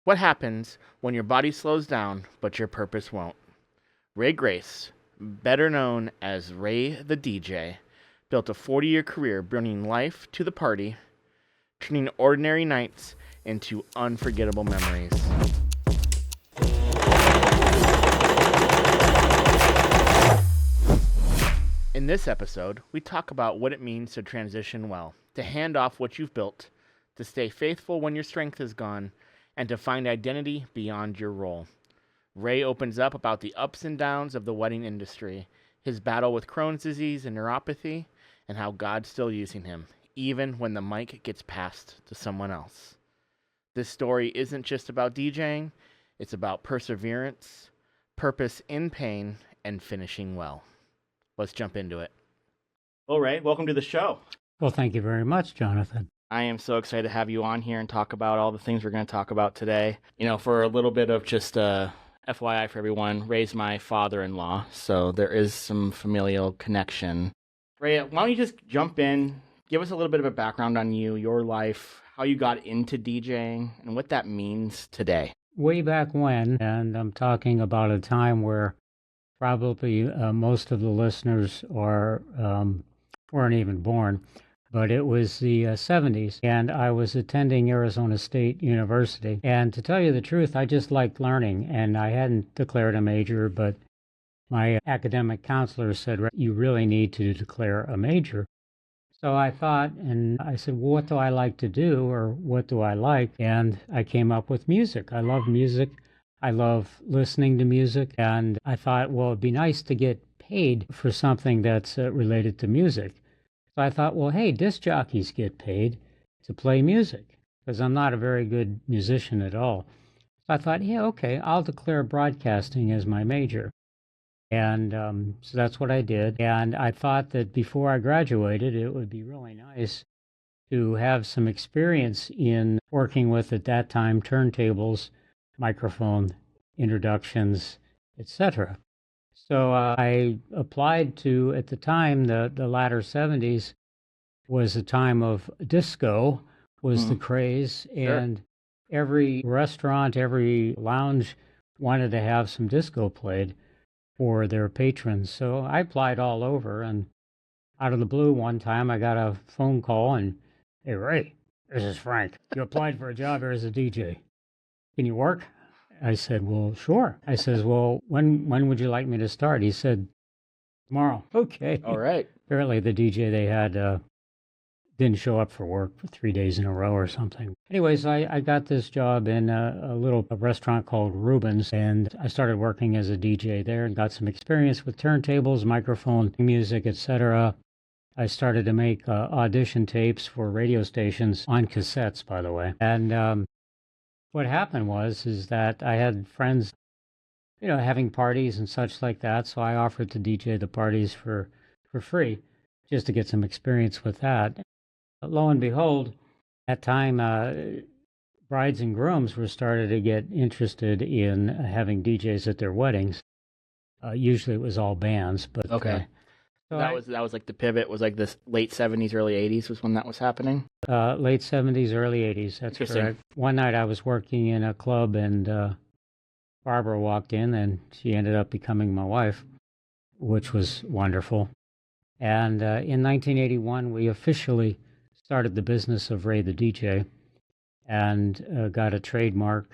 What happens when your body slows down but your purpose won't? Ray Grace, better known as Ray the DJ, built a 40-year career bringing life to the party, turning ordinary nights into unforgettable memories. In this episode, we talk about what it means to transition well, to hand off what you've built, to stay faithful when your strength is gone, and to find identity beyond your role. Ray opens up about the ups and downs of the wedding industry, his battle with Crohn's disease and neuropathy, and how God's still using him, even when the mic gets passed to someone else. This story isn't just about DJing, it's about perseverance, purpose in pain, and finishing well. Let's jump into it. Well, Ray, welcome to the show. Well, thank you very much, Jonathan. I am so excited to have you on here and talk about all the things we're going to talk about today. You know, for a little bit of just FYI for everyone, Ray's my father-in-law, so there is some familial connection. Ray, why don't you just jump in, give us a little bit of a background on you, your life, how you got into DJing, and what that means today. Way back when, and I'm talking about a time where probably most of the listeners weren't even born, but it was the 70s, and I was attending Arizona State University. And to tell you the truth, I just liked learning, and I hadn't declared a major, but my academic counselor said, you really need to declare a major. So I thought, and I said, well, what do I like to do, or what do I like? And I came up with music. I love music. I love listening to music, and I thought, well, it'd be nice to get paid for something that's related to music. So I thought, well, hey, disc jockeys get paid to play music, because I'm not a very good musician at all. So I thought, yeah, okay, I'll declare broadcasting as my major. And so that's what I did. And I thought that before I graduated, it would be really nice to have some experience in working with, at that time, turntables, microphone, introductions, etc. So I applied to, at the time, the latter 70s was a time of disco, was the craze, and every restaurant, every lounge wanted to have some disco played for their patrons. So I applied all over, and out of the blue one time I got a phone call, and, hey, Ray, this is Frank. You applied for a job here as a DJ. Can you work? I said, well, sure. I says, well, when would you like me to start? He said, tomorrow. Okay. All right. Apparently the DJ they had didn't show up for work for 3 days in a row or something. Anyways, I got this job in a restaurant called Rubens, and I started working as a DJ there and got some experience with turntables, microphone, music, etc. I started to make audition tapes for radio stations on cassettes, by the way. And what happened is that I had friends, having parties and such like that, so I offered to DJ the parties for free, just to get some experience with that. But lo and behold, at that time, brides and grooms were started to get interested in having DJs at their weddings. Usually it was all bands, but okay. So that was like the pivot, was like this late 70s, early 80s was when that was happening? Late 70s, early 80s, that's correct. One night I was working in a club, and Barbara walked in, and she ended up becoming my wife, which was wonderful. And in 1981, we officially started the business of Ray the DJ, and got a trademark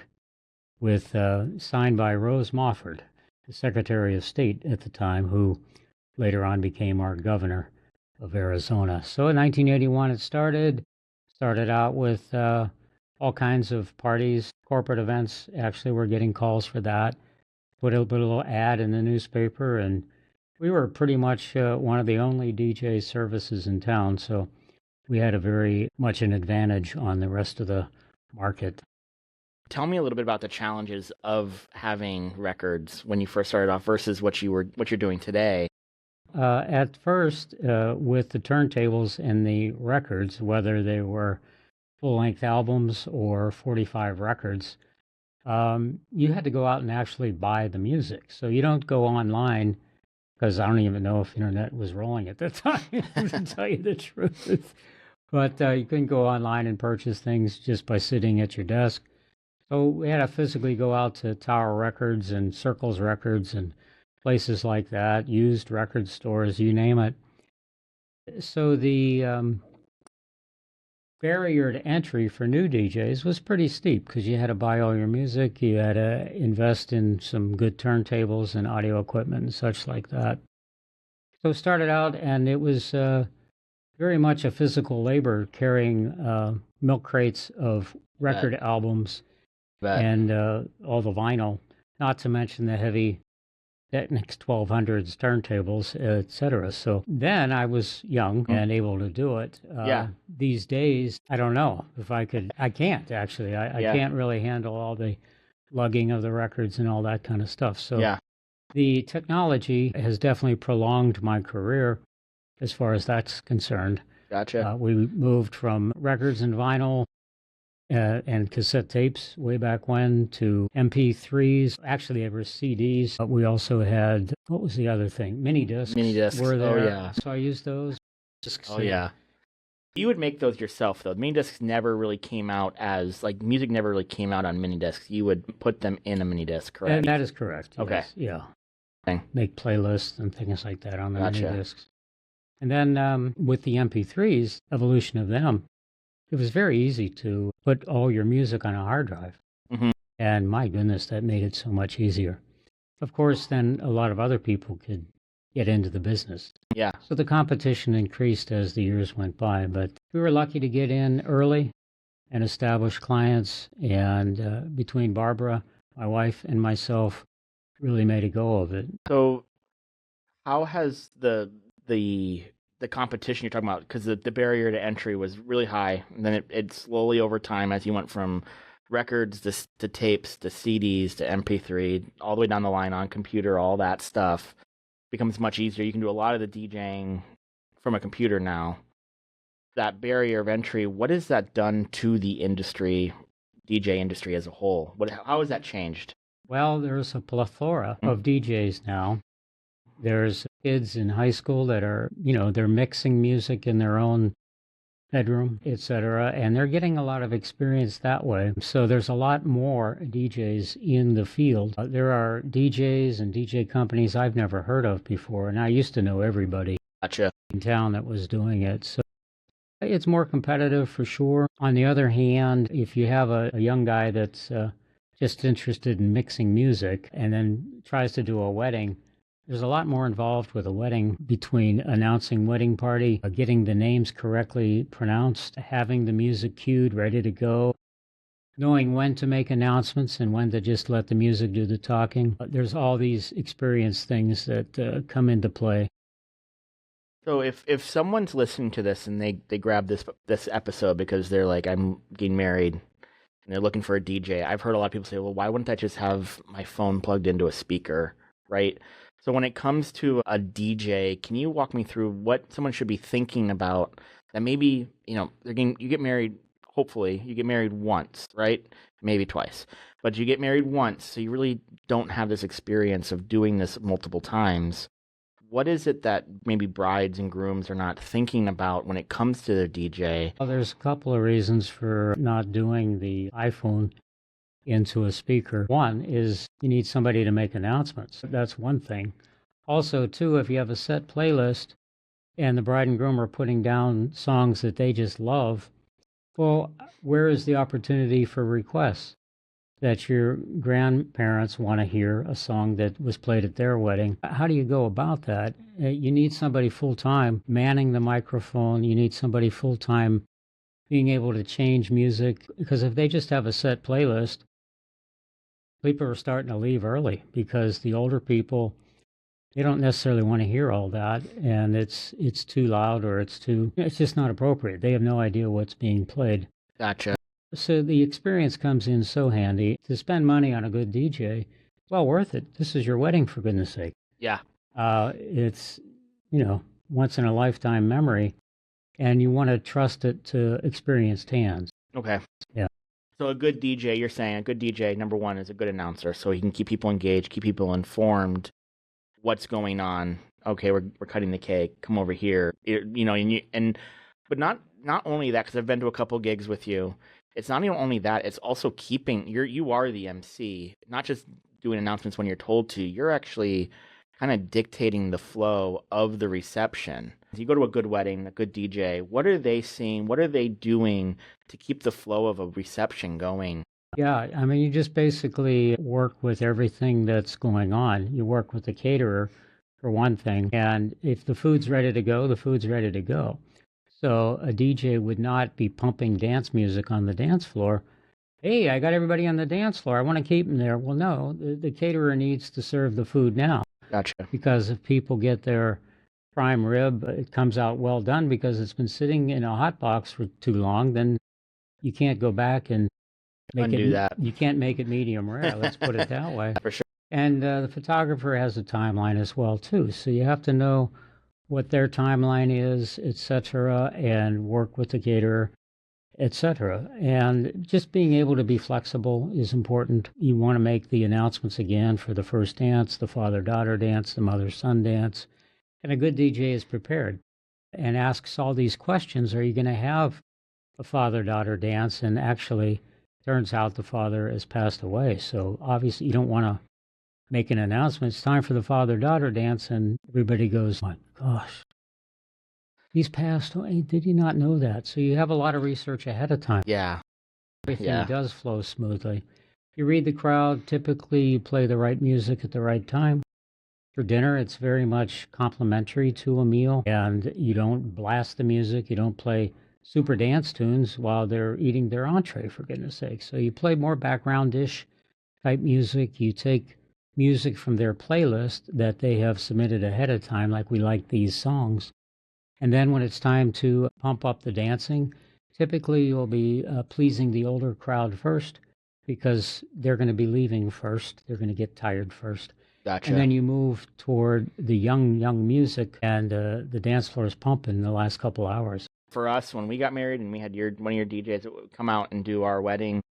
with signed by Rose Mofford, the Secretary of State at the time, who later on became our governor of Arizona. So in 1981 it started out with all kinds of parties, corporate events. Actually, we're getting calls for that. Put a little ad in the newspaper, and we were pretty much one of the only DJ services in town, so we had a very much an advantage on the rest of the market. Tell me a little bit about the challenges of having records when you first started off versus what you're doing today. At first, with the turntables and the records, whether they were full-length albums or 45 records, you had to go out and actually buy the music. So you don't go online, because I don't even know if internet was rolling at that time, to tell you the truth. But you couldn't go online and purchase things just by sitting at your desk. So we had to physically go out to Tower Records and Circles Records and places like that, used record stores, you name it. So the barrier to entry for new DJs was pretty steep because you had to buy all your music, you had to invest in some good turntables and audio equipment and such like that. So it started out, and it was very much a physical labor carrying milk crates of record albums Bet. and all the vinyl, not to mention the heavy Technics 1200s, turntables, etc. So then I was young and able to do it. Yeah. These days, I don't know if I could. I can't actually. I Yeah. can't really handle all the lugging of the records and all that kind of stuff. So Yeah. the technology has definitely prolonged my career as far as that's concerned. Gotcha. We moved from records and vinyl and cassette tapes way back when to MP3s. Actually, there were CDs. But we also had, what was the other thing? Mini discs. Mini discs. Were there. Oh, yeah. So I used those. Oh, yeah. You would make those yourself, though. Mini discs never really came out as, like, music never really came out on mini discs. You would put them in a mini disc, correct? And that is correct. Okay. Yes. Yeah. Okay. Make playlists and things like that on the Gotcha. mini discs. And then with the MP3s, evolution of them, it was very easy to put all your music on a hard drive. Mm-hmm. And my goodness, that made it so much easier. Of course, then a lot of other people could get into the business. Yeah. So the competition increased as the years went by, but we were lucky to get in early and establish clients. And between Barbara, my wife, and myself, really made a go of it. So how has the competition you're talking about, because the barrier to entry was really high, and then it slowly over time, as you went from records to tapes to CDs to MP3, all the way down the line on computer, all that stuff becomes much easier. You can do a lot of the DJing from a computer now. That barrier of entry, what has that done to the industry, DJ industry as a whole? How has that changed? Well, there's a plethora of DJs now. There's kids in high school that are, they're mixing music in their own bedroom, etc., and they're getting a lot of experience that way. So there's a lot more DJs in the field. There are DJs and DJ companies I've never heard of before, and I used to know everybody in town that was doing it. So it's more competitive for sure. On the other hand, if you have a young guy that's just interested in mixing music and then tries to do a wedding, there's a lot more involved with a wedding, between announcing wedding party, getting the names correctly pronounced, having the music cued, ready to go, knowing when to make announcements and when to just let the music do the talking. There's all these experience things that come into play. So if someone's listening to this and they grab this episode because they're like, I'm getting married, and they're looking for a DJ, I've heard a lot of people say, well, why wouldn't I just have my phone plugged into a speaker, right? So when it comes to a DJ, can you walk me through what someone should be thinking about that maybe, you get married, hopefully, you get married once, right? Maybe twice. But you get married once, so you really don't have this experience of doing this multiple times. What is it that maybe brides and grooms are not thinking about when it comes to their DJ? Well, there's a couple of reasons for not doing the iPhone into a speaker. One is you need somebody to make announcements. That's one thing. Also, two, if you have a set playlist and the bride and groom are putting down songs that they just love, well, where is the opportunity for requests? That your grandparents want to hear a song that was played at their wedding. How do you go about that? You need somebody full-time manning the microphone. You need somebody full-time being able to change music, because if they just have a set playlist, people are starting to leave early because the older people, they don't necessarily want to hear all that, and it's too loud, or it's just not appropriate. They have no idea what's being played. Gotcha. So the experience comes in so handy. To spend money on a good DJ, well worth it. This is your wedding, for goodness sake. Yeah. It's, once in a lifetime memory, and you want to trust it to experienced hands. Okay. Yeah. So a good DJ, you're saying a good DJ, number one, is a good announcer, so he can keep people engaged, keep people informed what's going on. Okay, we're cutting the cake. Come over here. But not only that, because I've been to a couple gigs with you. It's not even only that, it's also keeping you are the MC, not just doing announcements when you're told to. You're actually kind of dictating the flow of the reception. If you go to a good wedding, a good DJ, what are they seeing? What are they doing to keep the flow of a reception going? Yeah, I mean, you just basically work with everything that's going on. You work with the caterer for one thing, and if the food's ready to go, the food's ready to go. So a DJ would not be pumping dance music on the dance floor. Hey, I got everybody on the dance floor. I want to keep them there. Well, no, the caterer needs to serve the food now Gotcha. because if people get their prime rib, it comes out well done because it's been sitting in a hot box for too long, then you can't go back and Undo that. you can't make it medium rare, let's put it that way. For sure. And the photographer has a timeline as well too. So you have to know what their timeline is, etc., and work with the caterer, etc. And just being able to be flexible is important. You want to make the announcements again for the first dance, the father-daughter dance, the mother-son dance. And a good DJ is prepared and asks all these questions. Are you going to have a father-daughter dance? And actually, turns out the father has passed away. So obviously you don't want to make an announcement. It's time for the father-daughter dance. And everybody goes, my gosh, he's passed away. Did you not know that? So you have a lot of research ahead of time. Yeah. Everything does flow smoothly. If you read the crowd, typically you play the right music at the right time. For dinner, it's very much complimentary to a meal. And you don't blast the music. You don't play super dance tunes while they're eating their entree, for goodness sake. So you play more background dish type music. You take music from their playlist that they have submitted ahead of time, like we like these songs. And then when it's time to pump up the dancing, typically you'll be pleasing the older crowd first because they're going to be leaving first. They're going to get tired first. Gotcha. And then you move toward the young music, and the dance floor is pumping the last couple hours. For us, when we got married and we had one of your DJs that would come out and do our wedding,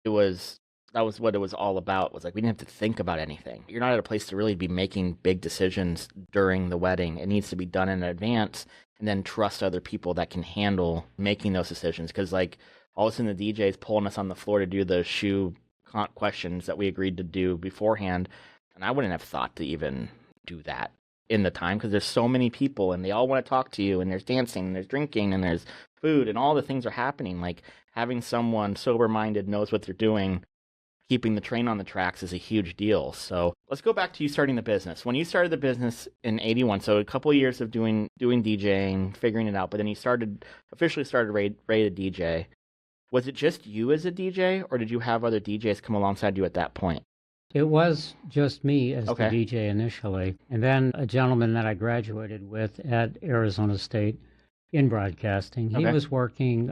that was what it was all about. Was like we didn't have to think about anything. You're not at a place to really be making big decisions during the wedding. It needs to be done in advance, and then trust other people that can handle making those decisions. Because like all of a sudden the DJ is pulling us on the floor to do the shoe questions that we agreed to do beforehand, and I wouldn't have thought to even do that in the time because there's so many people and they all want to talk to you, and there's dancing and there's drinking and there's food and all the things are happening. Like having someone sober-minded knows what they're doing, keeping the train on the tracks is a huge deal. So let's go back to you starting the business. When you started the business in 81, so a couple of years of doing DJing, figuring it out, but then you officially started Ray the DJ. Was it just you as a DJ, or did you have other DJs come alongside you at that point? It was just me as Okay. the DJ initially, and then a gentleman that I graduated with at Arizona State in broadcasting. He Okay. was working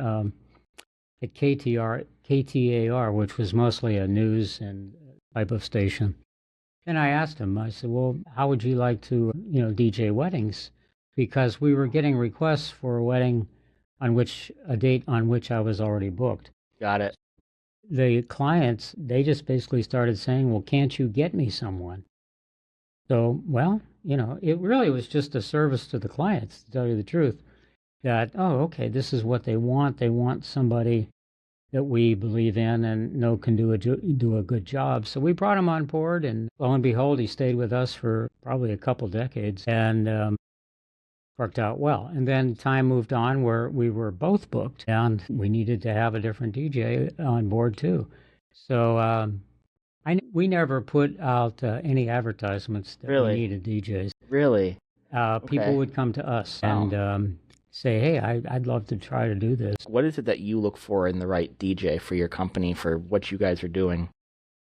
at KTAR, which was mostly a news and type of station. And I asked him, I said, well, how would you like to, DJ weddings? Because we were getting requests for a wedding a date on which I was already booked. Got it. The clients, they just basically started saying, well, can't you get me someone? So, well, it really was just a service to the clients, to tell you the truth, that, oh, okay, this is what they want. They want somebody that we believe in and know can do a good job. So we brought him on board, and lo and behold, he stayed with us for probably a couple decades and worked out well. And then time moved on where we were both booked, and we needed to have a different DJ on board too. So we never put out any advertisements that Really? we needed DJs. Really? People Okay. would come to us Wow. and say, hey, I'd love to try to do this. What is it that you look for in the right DJ for your company, for what you guys are doing?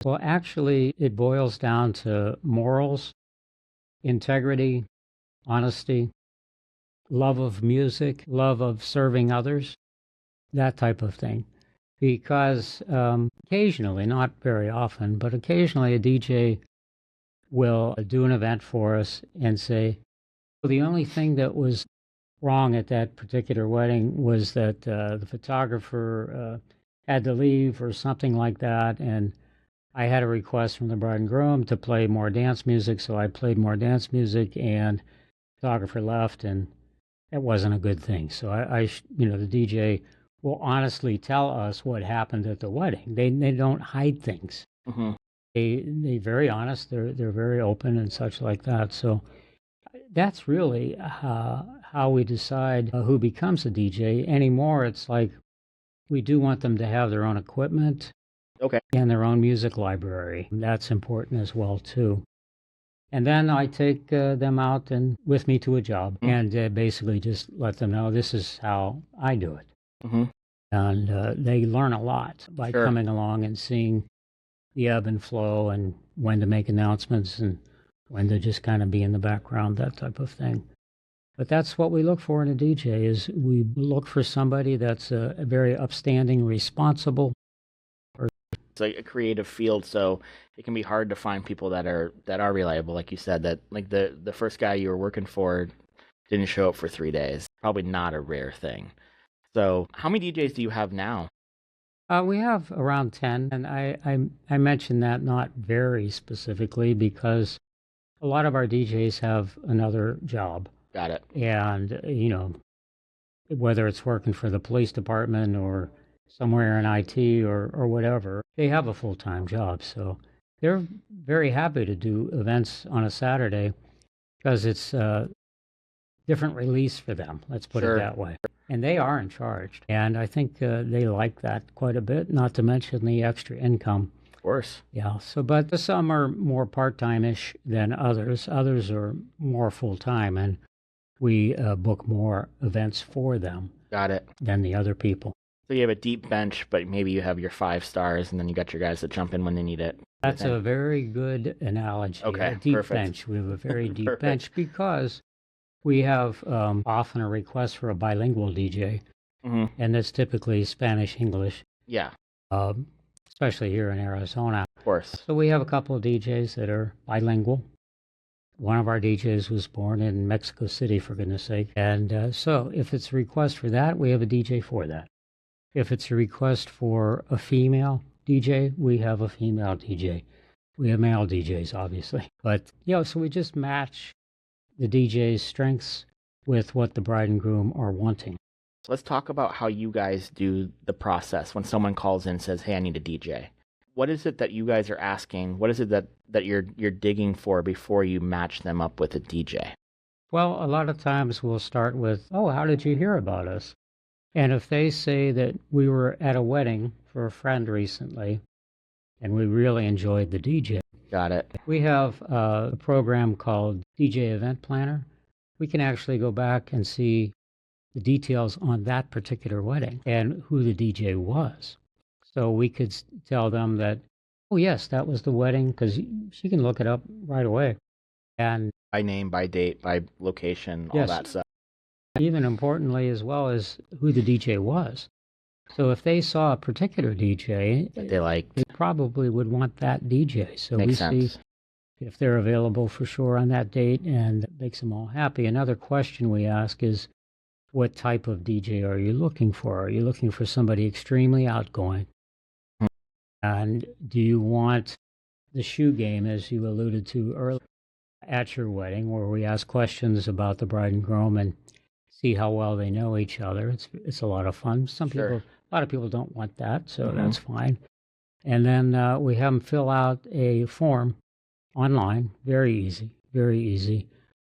Well, actually, it boils down to morals, integrity, honesty, love of music, love of serving others, that type of thing. Because occasionally, not very often, but occasionally a DJ will do an event for us and say, well, the only thing that was wrong at that particular wedding was that the photographer had to leave or something like that, and I had a request from the bride and groom to play more dance music, so I played more dance music, and the photographer left, and that wasn't a good thing. So the DJ will honestly tell us what happened at the wedding. They don't hide things. Mm-hmm. They very honest. They're very open and such like that. So that's really how we decide who becomes a DJ. Anymore, it's like we do want them to have their own equipment Okay. and their own music library. That's important as well too. And then I take them out and with me to a job and basically just let them know this is how I do it. Mm-hmm. And they learn a lot by Sure. coming along and seeing the ebb and flow and when to make announcements and when to just kind of be in the background, that type of thing. But that's what we look for in a DJ is we look for somebody that's a very upstanding, responsible. It's like a creative field, so it can be hard to find people that are reliable, like you said. That like the first guy you were working for didn't show up for 3 days. Probably not a rare thing. So, how many DJs do you have now? We have around 10, and I mentioned that not very specifically because a lot of our DJs have another job. Got it. And, whether it's working for the police department or somewhere in IT or whatever, they have a full-time job. So they're very happy to do events on a Saturday because it's a different release for them. Let's put Sure. it that way. And they are in charge. And I think they like that quite a bit, not to mention the extra income. Of course. Yeah. So, but some are more part-time-ish than others. Others are more full-time, and we book more events for them. Got it. Than the other people. So you have a deep bench, but maybe you have your 5 stars, and then you got your guys that jump in when they need it. That's a very good analogy. Okay, A deep perfect. bench. We have a very deep Perfect. bench because we have often a request for a bilingual DJ, and that's typically Spanish-English. Yeah. Especially here in Arizona. Of course. So we have a couple of DJs that are bilingual. One of our DJs was born in Mexico City, for goodness sake. And so if it's a request for that, we have a DJ for that. If it's a request for a female DJ, we have a female DJ. We have male DJs, obviously. But, so we just match the DJ's strengths with what the bride and groom are wanting. So let's talk about how you guys do the process when someone calls in and says, hey, I need a DJ. What is it that you guys are asking? What is it that you're digging for before you match them up with a DJ? Well, a lot of times we'll start with, oh, how did you hear about us? And if they say that we were at a wedding for a friend recently and we really enjoyed the DJ. Got it. We have a program called DJ Event Planner. We can actually go back and see the details on that particular wedding and who the DJ was. So we could tell them that, oh, yes, that was the wedding, because she can look it up right away. And by name, by date, by location, all that stuff. Even importantly, as well as who the DJ was. So if they saw a particular DJ that they liked, they probably would want that DJ. So Makes sense. See if they're available for sure on that date, and it makes them all happy. Another question we ask is, what type of DJ are you looking for? Are you looking for somebody extremely outgoing? And do you want the shoe game, as you alluded to earlier, at your wedding, where we ask questions about the bride and groom and see how well they know each other? It's a lot of fun. A lot of people don't want that, so that's fine. And then we have them fill out a form online, very easy,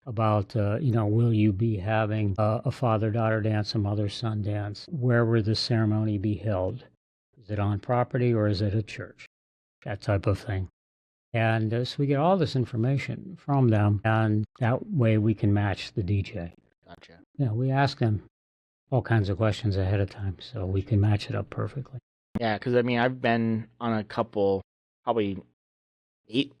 about, will you be having a father-daughter dance, a mother-son dance? Where will the ceremony be held? Is it on property or is it a church? That type of thing. And so we get all this information from them, and that way we can match the DJ. Gotcha. Yeah, we ask them all kinds of questions ahead of time, so we can match it up perfectly. Yeah, because I've been on a couple, probably 8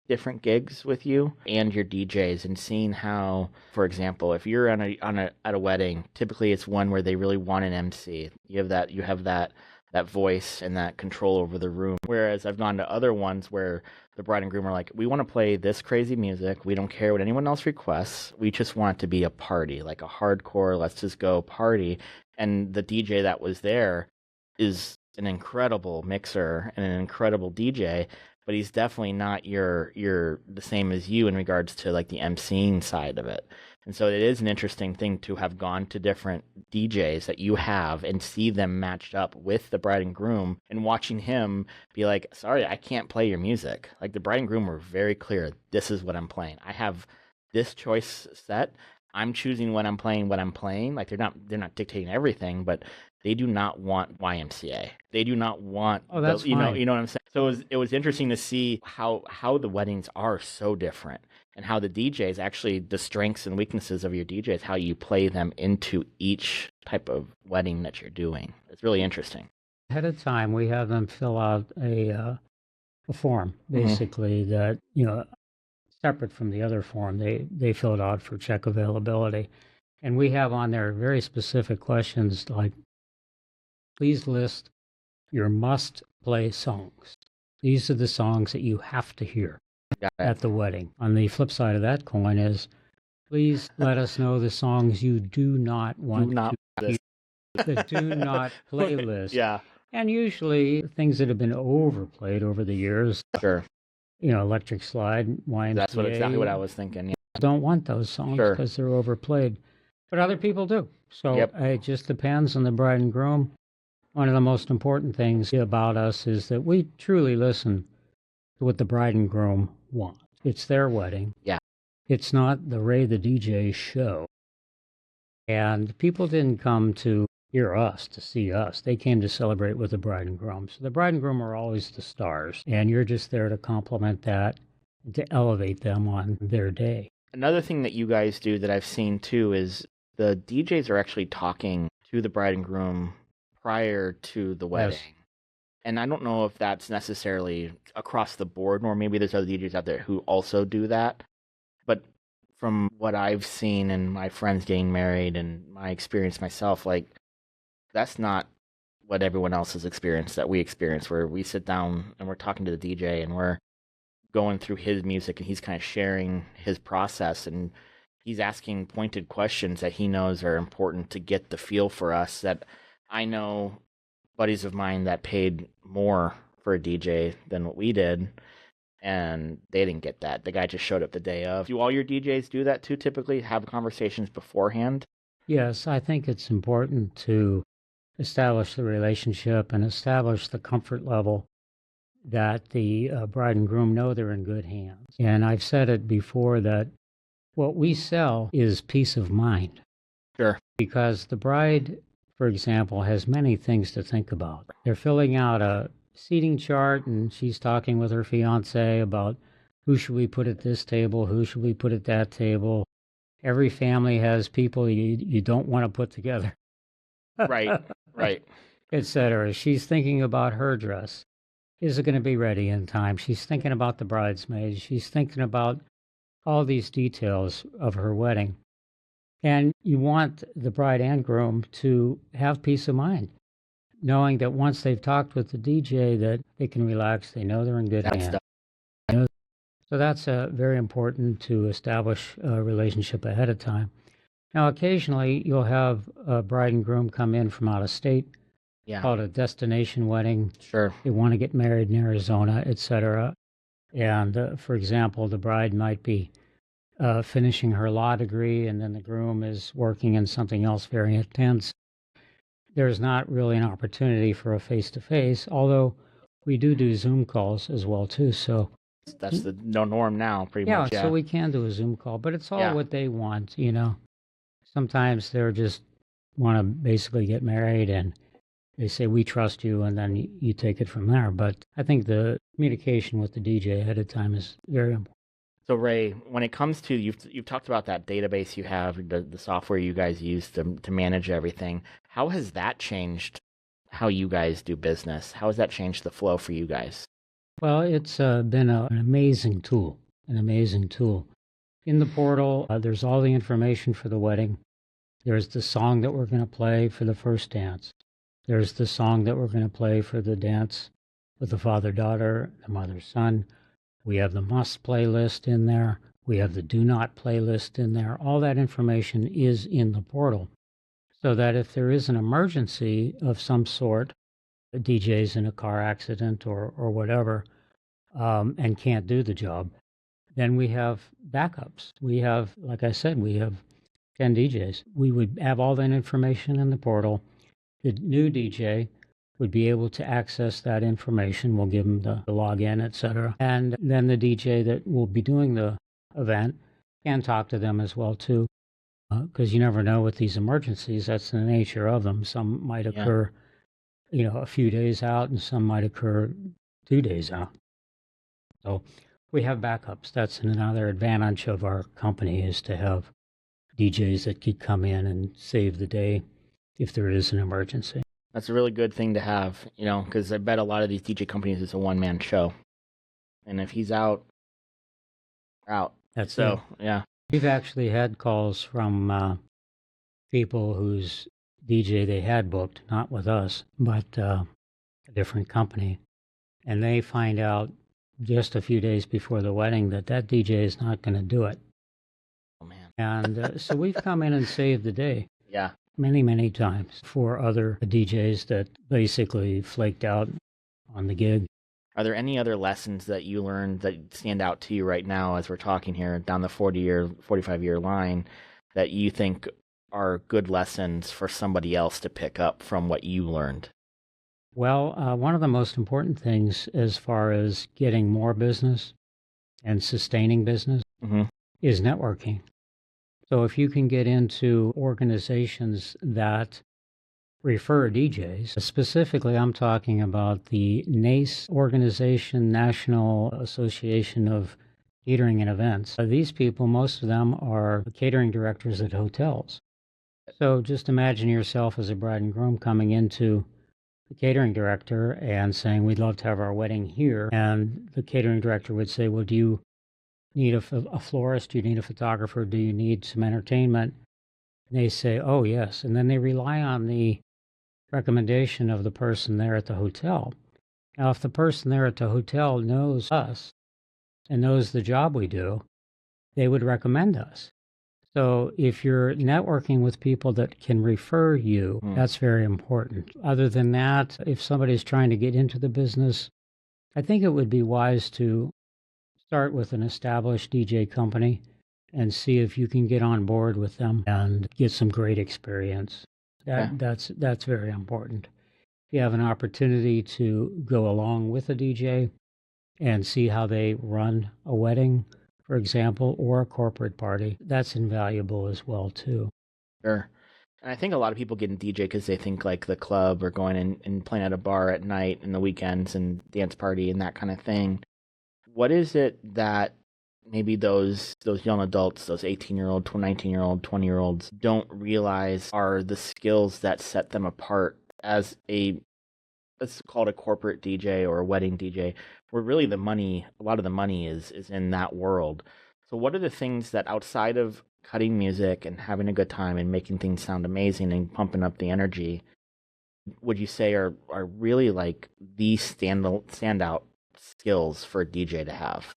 different gigs with you and your DJs, and seeing how, for example, if you're at a wedding, typically it's one where they really want an MC. You have that voice and that control over the room. Whereas I've gone to other ones where the bride and groom are like, we want to play this crazy music. We don't care what anyone else requests. We just want it to be a party, like a hardcore, let's just go party. And the DJ that was there is an incredible mixer and an incredible DJ, but he's definitely not the same as you in regards to like the emceeing side of it. And so it is an interesting thing to have gone to different DJs that you have and see them matched up with the bride and groom and watching him be like, sorry, I can't play your music. Like the bride and groom were very clear. This is what I'm playing. I have this choice set. I'm choosing what I'm playing, Like they're not dictating everything, but they do not want YMCA. They do not want that's fine. you know what I'm saying? So it was interesting to see how the weddings are so different and how the DJs actually the strengths and weaknesses of your DJs, how you play them into each type of wedding that you're doing. It's really interesting. Ahead of time, we have them fill out a form, basically, that, separate from the other form. They fill it out for check availability. And we have on there very specific questions like, please list your must-play songs. These are the songs that you have to hear at the wedding. On the flip side of that coin is, please let us know the songs you do not want to hear. The do not playlist. Yeah. And usually things that have been overplayed over the years. Sure. Electric Slide, YMCA. That's exactly what I was thinking. Yeah. Don't want those songs because they're overplayed. But other people do. So it just depends on the bride and groom. One of the most important things about us is that we truly listen to what the bride and groom want. It's their wedding. Yeah. It's not the Ray the DJ show. And people didn't come to hear us, to see us. They came to celebrate with the bride and groom. So the bride and groom are always the stars. And you're just there to complement that, to elevate them on their day. Another thing that you guys do that I've seen too is the DJs are actually talking to the bride and groom prior to the wedding. Yes. And I don't know if that's necessarily across the board, or maybe there's other DJs out there who also do that. But from what I've seen and my friends getting married and my experience myself, like that's not what everyone else has experienced that we experience, where we sit down and we're talking to the DJ and we're going through his music and he's kind of sharing his process and he's asking pointed questions that he knows are important to get the feel for us. That I know buddies of mine that paid more for a DJ than what we did, and they didn't get that. The guy just showed up the day of. Do all your DJs do that too, typically? Have conversations beforehand? Yes, I think it's important to establish the relationship and establish the comfort level that the bride and groom know they're in good hands. And I've said it before that what we sell is peace of mind. Sure. Because the bride, for example, has many things to think about. They're filling out a seating chart and she's talking with her fiance about who should we put at this table, who should we put at that table. Every family has people you don't want to put together. Right. Etc. She's thinking about her dress. Is it going to be ready in time? She's thinking about the bridesmaids. She's thinking about all these details of her wedding. And you want the bride and groom to have peace of mind, knowing that once they've talked with the DJ that they can relax, they know they're in good hands. So that's very important to establish a relationship ahead of time. Now, occasionally you'll have a bride and groom come in from out of state, called a destination wedding. Sure. They want to get married in Arizona, etc. And for example, the bride might be finishing her law degree, and then the groom is working in something else very intense. There's not really an opportunity for a face-to-face, although we do Zoom calls as well, too. So that's the norm now, pretty much. Yeah, so we can do a Zoom call, but it's all what they want, Sometimes they're just want to basically get married, and they say, we trust you, and then you take it from there. But I think the communication with the DJ ahead of time is very important. So Ray, when it comes to, you've talked about that database you have, the software you guys use to manage everything. How has that changed how you guys do business? How has that changed the flow for you guys? Well, it's been an amazing tool, In the portal, there's all the information for the wedding. There's the song that we're going to play for the first dance. There's the song that we're going to play for the dance with the father-daughter, the mother-son. We have the must playlist in there. We have the do not playlist in there. All that information is in the portal, so that if there is an emergency of some sort, a DJ's in a car accident or whatever, and can't do the job, then we have backups. We have, like I said, we have 10 DJs. We would have all that information in the portal. The new DJ would be able to access that information. We'll give them the login, etc. And then the DJ that will be doing the event can talk to them as well too, because you never know with these emergencies. That's the nature of them. Some might Yeah. occur, a few days out, and some might occur 2 days out. So we have backups. That's another advantage of our company, is to have DJs that could come in and save the day if there is an emergency. That's a really good thing to have, because I bet a lot of these DJ companies is a one-man show. And if he's out, we're out. That's So, it. yeah. We've actually had calls from people whose DJ they had booked, not with us, but a different company. And they find out just a few days before the wedding that DJ is not going to do it. Oh, man. And so we've come in and saved the day. Yeah. Many, many times for other DJs that basically flaked out on the gig. Are there any other lessons that you learned that stand out to you right now as we're talking here down the 45-year line that you think are good lessons for somebody else to pick up from what you learned? Well, one of the most important things as far as getting more business and sustaining business is networking. So if you can get into organizations that refer DJs, specifically I'm talking about the NACE organization, National Association of Catering and Events. These people, most of them are catering directors at hotels. So just imagine yourself as a bride and groom coming into the catering director and saying, we'd love to have our wedding here. And the catering director would say, well, do you need a florist? Do you need a photographer? Do you need some entertainment? And they say, oh, yes. And then they rely on the recommendation of the person there at the hotel. Now, if the person there at the hotel knows us and knows the job we do, they would recommend us. So if you're networking with people that can refer you, that's very important. Other than that, if somebody's trying to get into the business, I think it would be wise to start with an established DJ company and see if you can get on board with them and get some great experience. That's very important. If you have an opportunity to go along with a DJ and see how they run a wedding, for example, or a corporate party, that's invaluable as well too. Sure. And I think a lot of people get in DJ because they think like the club or going and playing at a bar at night and the weekends and dance party and that kind of thing. What is it that maybe those young adults, those 18-year-old, 19-year-old, 20-year-olds don't realize are the skills that set them apart as let's call it a corporate DJ or a wedding DJ, where really a lot of the money is in that world. So what are the things that outside of cutting music and having a good time and making things sound amazing and pumping up the energy, would you say are really like the standout skills for a DJ to have?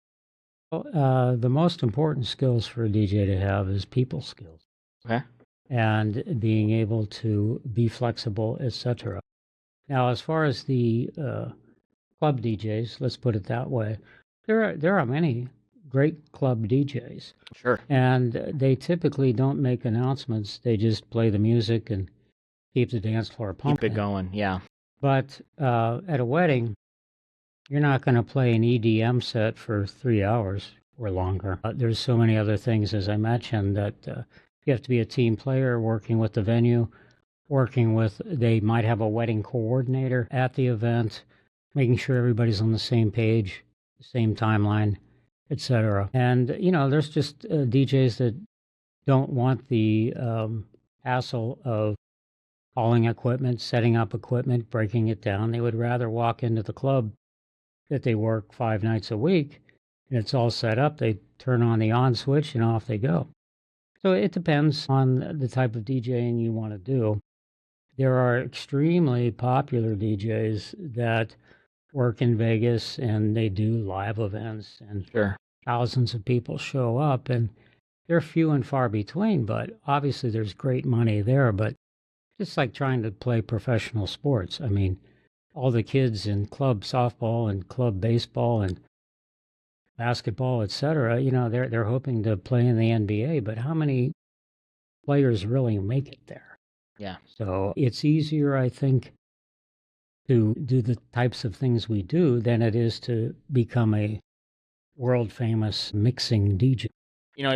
Well, the most important skills for a DJ to have is people skills. Okay. And being able to be flexible, etc. Now, as far as the club DJs, let's put it that way, there are many great club DJs. Sure. And they typically don't make announcements. They just play the music and keep the dance floor pumping. Keep it going, yeah. But at a wedding, you're not going to play an EDM set for 3 hours or longer. There's so many other things, as I mentioned, that you have to be a team player, working with the venue, they might have a wedding coordinator at the event, making sure everybody's on the same page, the same timeline, etc. And, there's just DJs that don't want the hassle of calling equipment, setting up equipment, breaking it down. They would rather walk into the club that they work 5 nights a week, and it's all set up. They turn on the on switch and off they go. So it depends on the type of DJing you want to do. There are extremely popular DJs that work in Vegas and they do live events and Sure. thousands of people show up, and they're few and far between, but obviously there's great money there. But just like trying to play professional sports, I mean, all the kids in club softball and club baseball and basketball, etc., they're hoping to play in the NBA, but how many players really make it there. Yeah. So it's easier, I think, to do the types of things we do than it is to become a world famous mixing DJ.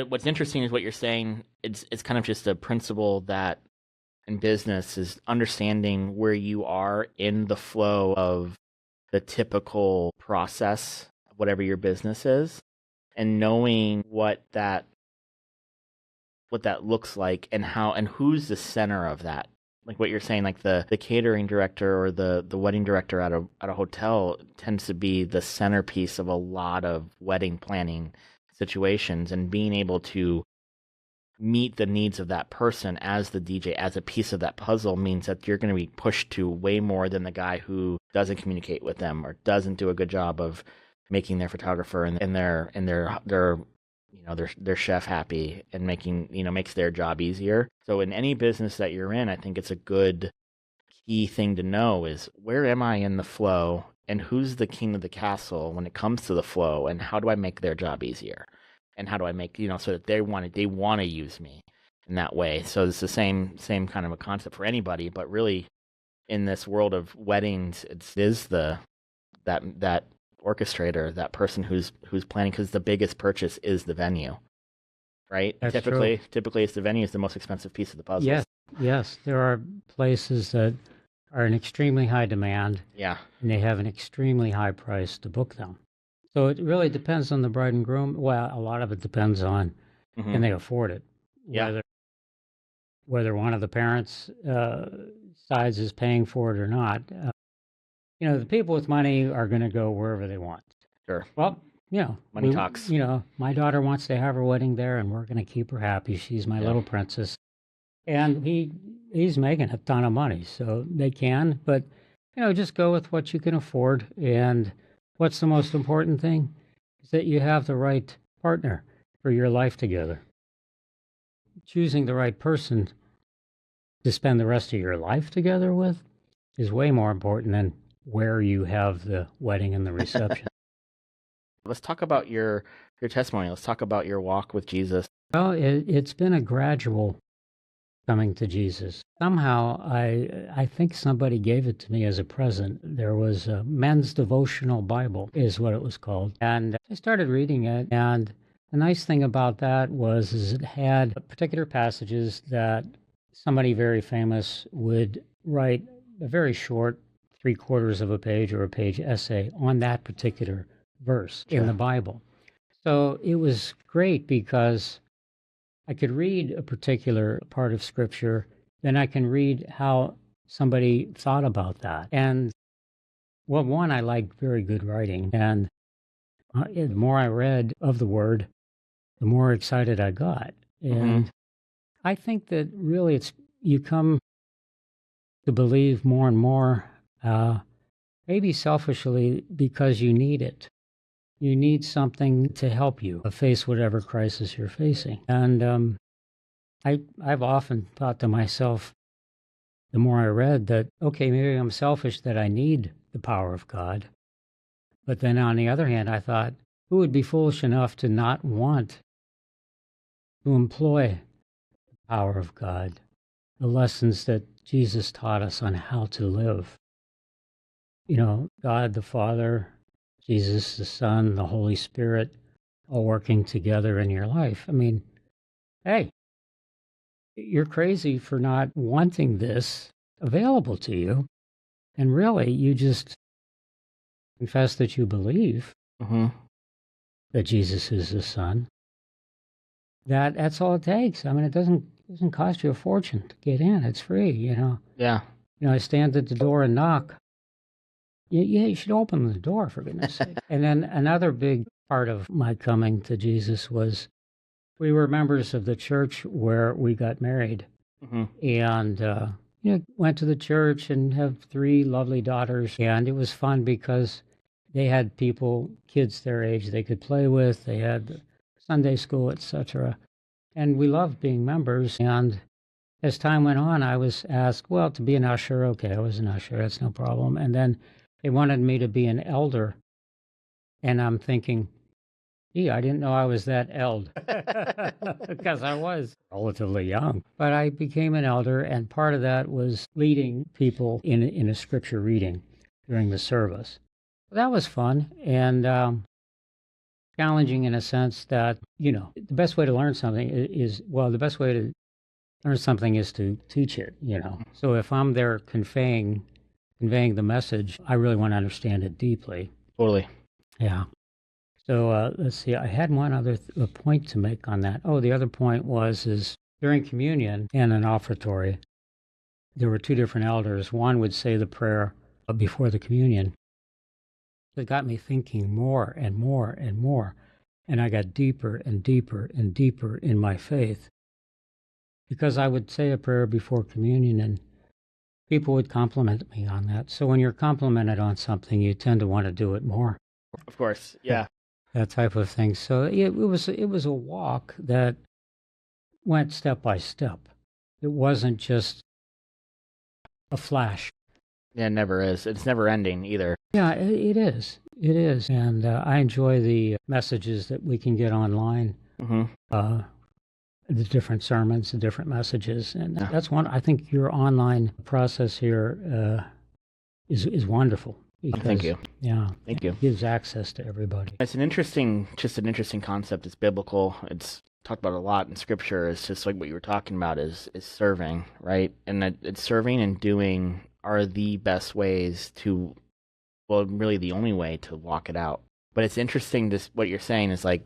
What's interesting is what you're saying. It's kind of just a principle that in business is understanding where you are in the flow of the typical process of whatever your business is, and knowing what that looks like and how and who's the center of that. Like what you're saying, like the catering director or the wedding director at a hotel tends to be the centerpiece of a lot of wedding planning situations, and being able to meet the needs of that person as the DJ, as a piece of that puzzle, means that you're going to be pushed to way more than the guy who doesn't communicate with them or doesn't do a good job of making their photographer and their chef happy and makes their job easier. So in any business that you're in, I think it's a good key thing to know is, where am I in the flow, and who's the king of the castle when it comes to the flow, and how do I make their job easier? And how do I make, so that they want to use me in that way. So it's the same kind of a concept for anybody, but really in this world of weddings, it is that orchestrator, that person who's planning, because the biggest purchase is the venue, right? That's typically true. typically it's the venue is the most expensive piece of the puzzle. Yes, there are places that are in extremely high demand. Yeah. And they have an extremely high price to book them. So it really depends on the bride and groom. Well, a lot of it depends on can they afford it. Yeah. Whether one of the parents' sides is paying for it or not. The people with money are going to go wherever they want. Sure. Well, money talks. My daughter wants to have her wedding there, and we're going to keep her happy. She's my little princess. And he's making a ton of money, so they can. But, just go with what you can afford. And what's the most important thing is that you have the right partner for your life together. Choosing the right person to spend the rest of your life together with is way more important than where you have the wedding and the reception. Let's talk about your testimony. Let's talk about your walk with Jesus. Well, it's been a gradual coming to Jesus. Somehow, I think somebody gave it to me as a present. There was a Men's Devotional Bible, is what it was called. And I started reading it, and the nice thing about that is it had particular passages that somebody very famous would write a very short 3/4 of a page or a page essay on that particular verse in the Bible. So it was great because I could read a particular part of Scripture, then I can read how somebody thought about that. And, well, one, I like very good writing. And the more I read of the Word, the more excited I got. And I think that really you come to believe more and more, maybe selfishly, because you need it. You need something to help you face whatever crisis you're facing. And I've often thought to myself, the more I read, that, okay, maybe I'm selfish that I need the power of God. But then on the other hand, I thought, who would be foolish enough to not want to employ the power of God, the lessons that Jesus taught us on how to live? God the Father, Jesus the Son, the Holy Spirit, all working together in your life. I mean, hey, you're crazy for not wanting this available to you. And really, you just confess that you believe that Jesus is the Son. That's all it takes. I mean, it doesn't cost you a fortune to get in. It's free, Yeah. I stand at the door and knock. Yeah, you should open the door, for goodness sake. And then another big part of my coming to Jesus was we were members of the church where we got married. And, went to the church and have 3 lovely daughters. And it was fun because they had kids their age they could play with. They had Sunday school, etc. And we loved being members. And as time went on, I was asked, well, to be an usher. Okay, I was an usher. That's no problem. And then they wanted me to be an elder. And I'm thinking, Gee, I didn't know I was that eld because I was relatively young. But I became an elder, and part of that was leading people in a scripture reading during the service. That was fun and challenging in a sense that, the best way to learn something is, well, the best way to learn something is to teach it. So if I'm there conveying the message, I really want to understand it deeply. Totally. Yeah. So let's see. I had one other point to make on that. Oh, the other point is during communion and an offertory, there were two different elders. One would say the prayer before the communion. It got me thinking more and more and more, and I got deeper and deeper and deeper in my faith because I would say a prayer before communion, and people would compliment me on that. So when you're complimented on something, you tend to want to do it more. Of course. Yeah. That type of thing. So it was a walk that went step by step. It wasn't just a flash. Yeah, it never is. It's never ending either. Yeah, it is. It is. And I enjoy the messages that we can get online, the different sermons, the different messages. And that's one, I think your online process here is wonderful. Because, thank you. Yeah. Thank you. It gives access to everybody. It's an interesting concept. It's biblical. It's talked about a lot in scripture. It's just like what you were talking about is serving, right? And it's serving and doing are the best ways to, well, really the only way to walk it out. But it's interesting, what you're saying is like,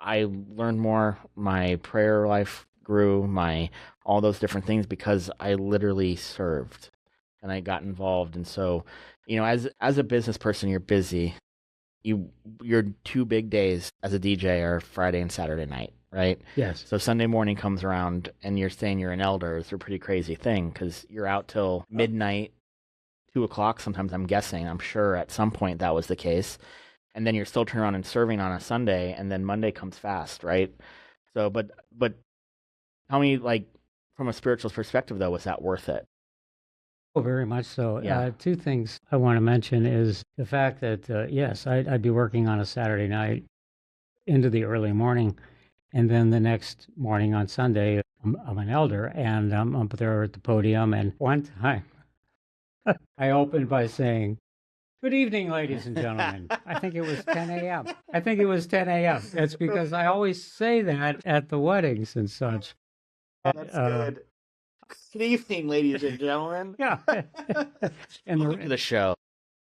I learned more, my prayer life grew, all those different things because I literally served and I got involved. And so, as a business person, you're busy. Your two big days as a DJ are Friday and Saturday night, right? Yes. So Sunday morning comes around and you're saying you're an elder. It's a pretty crazy thing because you're out till midnight, 2:00. Sometimes I'm sure at some point that was the case. And then you're still turning around and serving on a Sunday, and then Monday comes fast, right? So, but tell me, like, from a spiritual perspective, though, was that worth it? Oh, very much so. Yeah. Two things I want to mention is the fact that, yes, I'd be working on a Saturday night into the early morning, and then the next morning on Sunday, I'm an elder, and I'm up there at the podium, and one time I opened by saying, "Good evening, ladies and gentlemen." I think it was 10 a.m. That's because I always say that at the weddings and such. That's good. Good evening, ladies and gentlemen. Yeah. And Welcome to the show.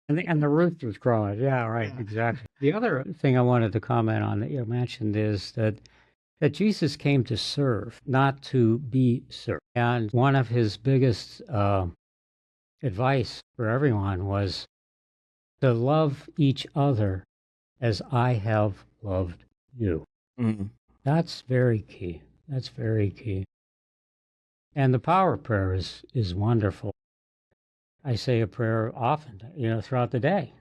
And the roof was growing. Yeah, right, yeah. Exactly. The other thing I wanted to comment on that you mentioned is that Jesus came to serve, not to be served. And one of his biggest advice for everyone was to love each other as I have loved you. Mm-hmm. That's very key. That's very key. And the power of prayer is wonderful. I say a prayer often, throughout the day.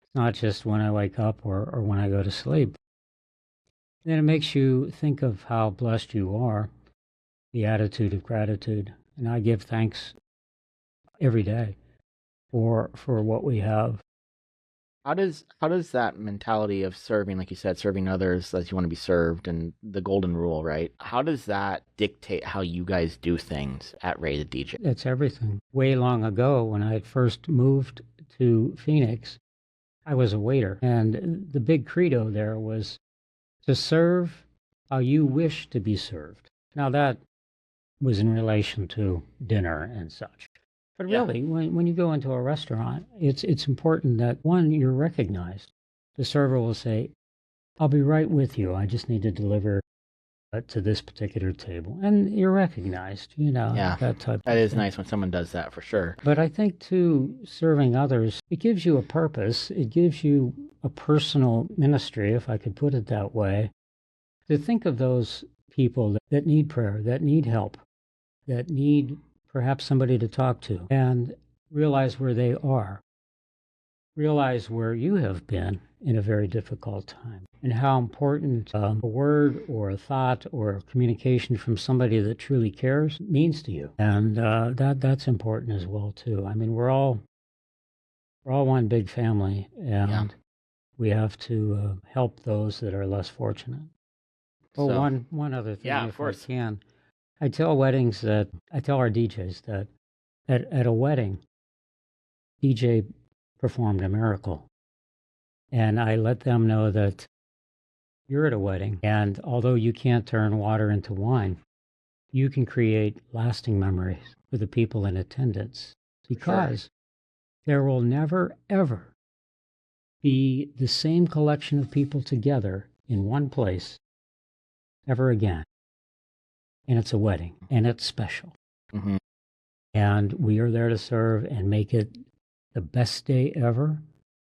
It's not just when I wake up or when I go to sleep. Then it makes you think of how blessed you are, the attitude of gratitude. And I give thanks every day for what we have. How does that mentality of serving, like you said, serving others as you want to be served, and the golden rule, right? How does that dictate how you guys do things at Ray the DJ? That's everything. Way long ago, when I had first moved to Phoenix, I was a waiter, and the big credo there was to serve how you wish to be served. Now that was in relation to dinner and such. But really, when you go into a restaurant, it's important that, one, you're recognized. The server will say, "I'll be right with you. I just need to deliver to this particular table." And you're recognized, Yeah, that type that of is thing. nice when someone does that, for sure. But I think, too, serving others, it gives you a purpose. It gives you a personal ministry, if I could put it that way, to think of those people that need prayer, that need help, that need perhaps somebody to talk to, and realize where they are. Realize where you have been in a very difficult time, and how important a word or a thought or a communication from somebody that truly cares means to you. And that's important as well, too. I mean, we're all one big family, and We have to help those that are less fortunate. Well, So, one other thing, yeah, of if I course. can, I tell I tell our DJs that at a wedding, DJ performed a miracle. And I let them know that you're at a wedding, and although you can't turn water into wine, you can create lasting memories for the people in attendance For sure. because there will never, ever be the same collection of people together in one place ever again. And it's a wedding, and it's special. Hmm. And we are there to serve and make it the best day ever,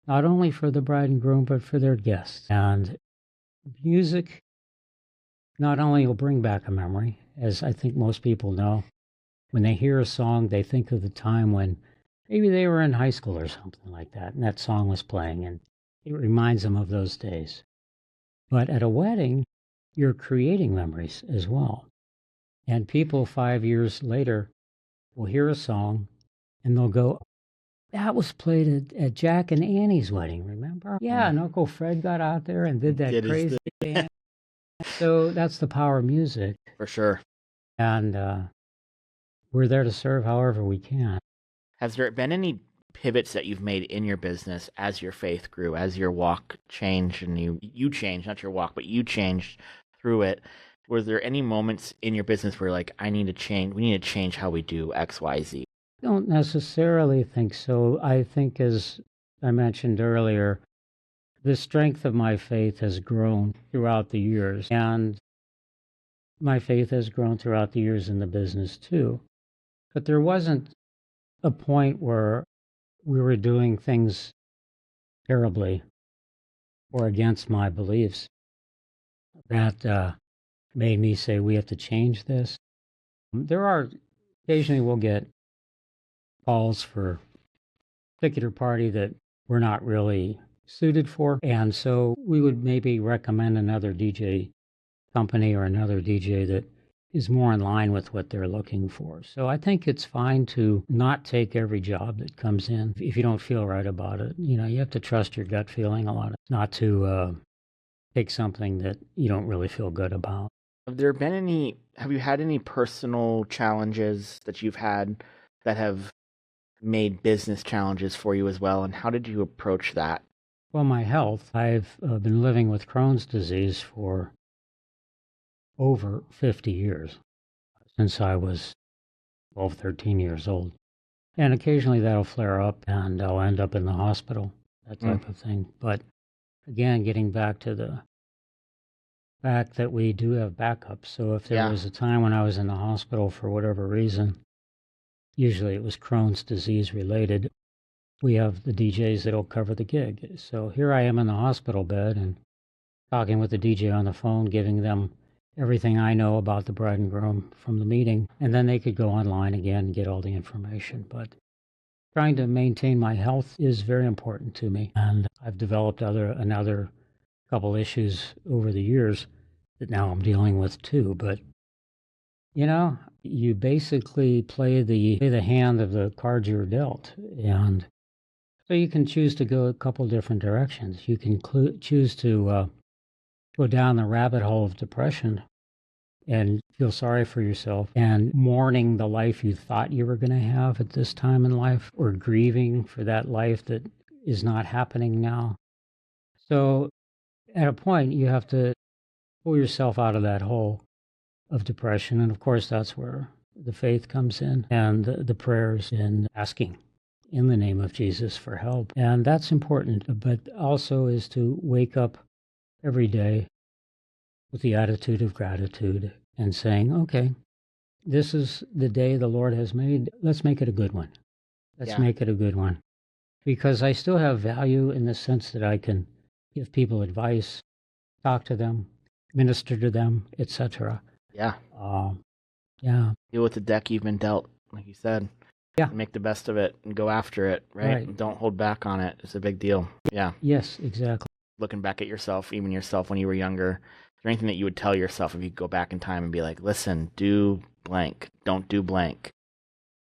not only for the bride and groom, but for their guests. And music not only will bring back a memory, as I think most people know, when they hear a song, they think of the time when maybe they were in high school or something like that, and that song was playing, and it reminds them of those days. But at a wedding, you're creating memories as well. And people 5 years later will hear a song and they'll go, that was played at Jack and Annie's wedding, remember? Yeah, and Uncle Fred got out there and did that Did his crazy dance. So that's the power of music. For sure. And we're there to serve however we can. Has there been any pivots that you've made in your business as your faith grew, as your walk changed, and you changed, not your walk, but you changed through it? Were there any moments in your business where like I need to change, we need to change how we do X, Y, Z? I don't necessarily think so. I think, as I mentioned earlier, the strength of my faith has grown throughout the years, and my faith has grown throughout the years in the business too. But there wasn't a point where we were doing things terribly or against my beliefs that made me say we have to change this. There are occasionally we'll get calls for a particular party that we're not really suited for, and so we would maybe recommend another DJ company or another DJ that is more in line with what they're looking for. So I think it's fine to not take every job that comes in if you don't feel right about it. You know, you have to trust your gut feeling a lot, not to take something that you don't really feel good about. Have you had any personal challenges that you've had that have made business challenges for you as well? And how did you approach that? Well, my health, I've been living with Crohn's disease for over 50 years, since I was 12, 13 years old. And occasionally that'll flare up and I'll end up in the hospital, that type of thing. But again, getting back to the fact that we do have backups. So if there Yeah. was a time when I was in the hospital for whatever reason, usually it was Crohn's disease related, we have the DJs that'll cover the gig. So here I am in the hospital bed and talking with the DJ on the phone, giving them everything I know about the bride and groom from the meeting. And then they could go online again and get all the information. But trying to maintain my health is very important to me. And I've developed another couple issues over the years that now I'm dealing with too. But you know, you basically play the hand of the cards you're dealt, and so you can choose to go a couple different directions. You can choose to go down the rabbit hole of depression and feel sorry for yourself and mourning the life you thought you were going to have at this time in life, or grieving for that life that is not happening now. So at a point, you have to pull yourself out of that hole of depression. And of course, that's where the faith comes in and the prayers and asking in the name of Jesus for help. And that's important, but also is to wake up every day with the attitude of gratitude and saying, okay, this is the day the Lord has made. Let's make it a good one. Let's Yeah. make it a good one. Because I still have value in the sense that I can give people advice, talk to them, minister to them, etc. Yeah. Yeah. Deal with the deck you've been dealt, like you said. Yeah. Make the best of it and go after it, right? Right. Don't hold back on it. It's a big deal. Yeah. Yes, exactly. Looking back at yourself, even yourself when you were younger, is there anything that you would tell yourself if you could go back in time and be like, listen, do blank, don't do blank?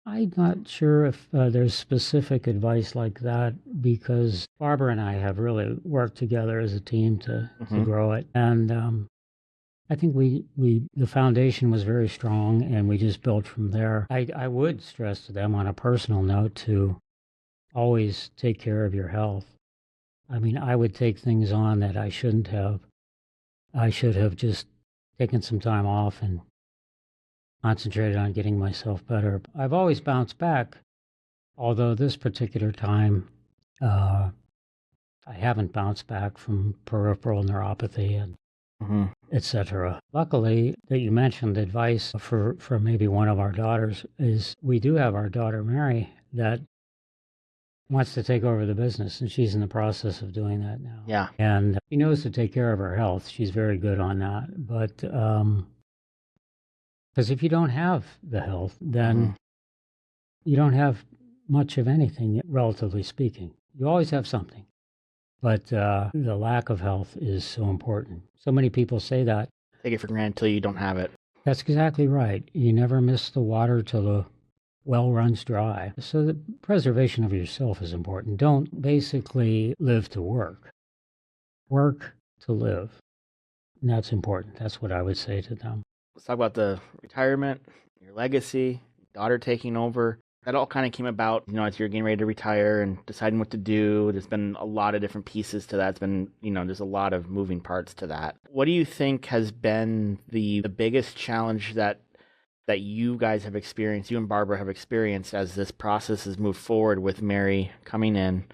I'm not sure if there's specific advice like that because Barbara and I have really worked together as a team to grow it. And I think the foundation was very strong and we just built from there. I would stress to them on a personal note to always take care of your health. I mean, I would take things on that I shouldn't have. I should have just taken some time off and concentrated on getting myself better. I've always bounced back, although this particular time, I haven't bounced back from peripheral neuropathy and etc. Luckily, that you mentioned advice for maybe one of our daughters is we do have our daughter Mary that wants to take over the business, and she's in the process of doing that now. Yeah. And she knows to take care of her health. She's very good on that. But because if you don't have the health, then you don't have much of anything, relatively speaking. You always have something. But the lack of health is so important. So many people say that. Take it for granted until you don't have it. That's exactly right. You never miss the water till the well runs dry. So the preservation of yourself is important. Don't basically live to work. Work to live. And that's important. That's what I would say to them. Let's talk about the retirement, your legacy, daughter taking over. That all kind of came about, as you're getting ready to retire and deciding what to do. There's been a lot of different pieces to that. It's been, there's a lot of moving parts to that. What do you think has been the biggest challenge that you guys have experienced, you and Barbara have experienced as this process has moved forward with Mary coming in,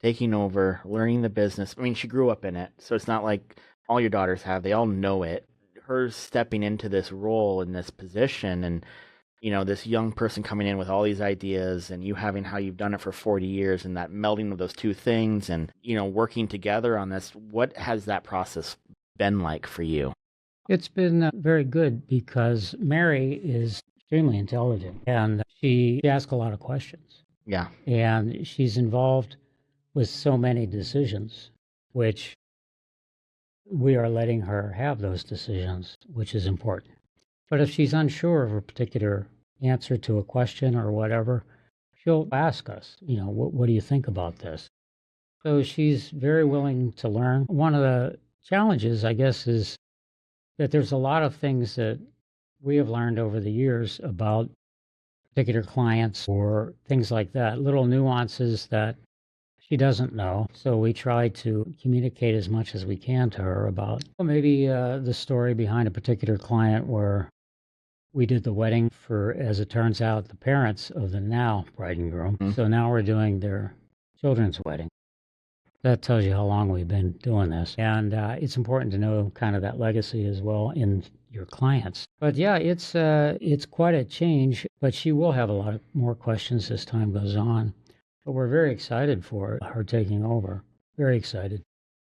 taking over, learning the business? I mean, she grew up in it, so it's not like all your daughters have. They all know it. Her stepping into this role in this position and this young person coming in with all these ideas and you having how you've done it for 40 years and that melding of those two things and, working together on this, what has that process been like for you? It's been very good because Mary is extremely intelligent and she asks a lot of questions. Yeah. And she's involved with so many decisions, which we are letting her have those decisions, which is important. But if she's unsure of a particular answer to a question or whatever, she'll ask us, what do you think about this? So she's very willing to learn. One of the challenges, I guess, is that there's a lot of things that we have learned over the years about particular clients or things like that, little nuances that she doesn't know. So we try to communicate as much as we can to her about maybe the story behind a particular client where we did the wedding for, as it turns out, the parents of the now bride and groom. So now we're doing their children's wedding. That tells you how long we've been doing this. And it's important to know kind of that legacy as well in your clients. But yeah, it's quite a change, but she will have a lot more questions as time goes on. But we're very excited for her taking over. Very excited.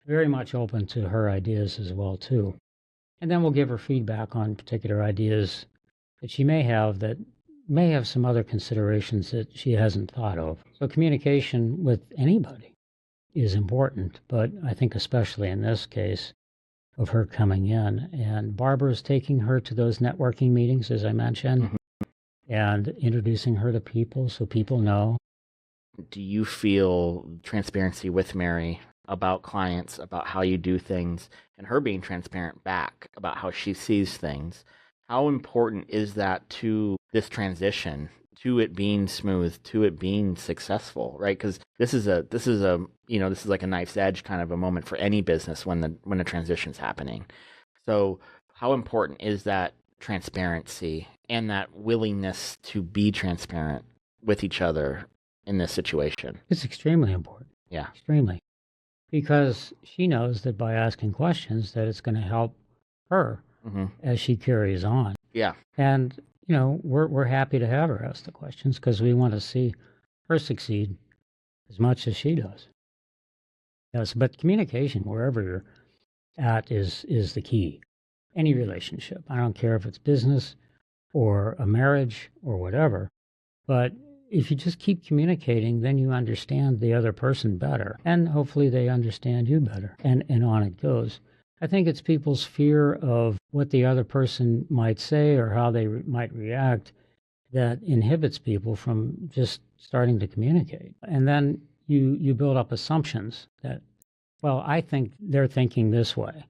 Very much open to her ideas as well, too. And then we'll give her feedback on particular ideas that she may have that may have some other considerations that she hasn't thought of. So communication with anybody is important, but I think especially in this case of her coming in. And Barbara's taking her to those networking meetings, as I mentioned, and introducing her to people so people know. Do you feel transparency with Mary about clients, about how you do things, and her being transparent back about how she sees things? How important is that to this transition, to it being smooth, to it being successful, right? Because this is like a knife's edge kind of a moment for any business when the transition's happening. So how important is that transparency and that willingness to be transparent with each other in this situation? It's extremely important. Yeah. Extremely. Because she knows that by asking questions that it's going to help her as she carries on. Yeah. And, we're happy to have her ask the questions because we want to see her succeed as much as she does. Yes, but communication, wherever you're at, is the key. Any relationship. I don't care if it's business or a marriage or whatever. But if you just keep communicating, then you understand the other person better. And hopefully they understand you better. And on it goes. I think it's people's fear of what the other person might say or how they might react that inhibits people from just starting to communicate. And then you build up assumptions that, well, I think they're thinking this way.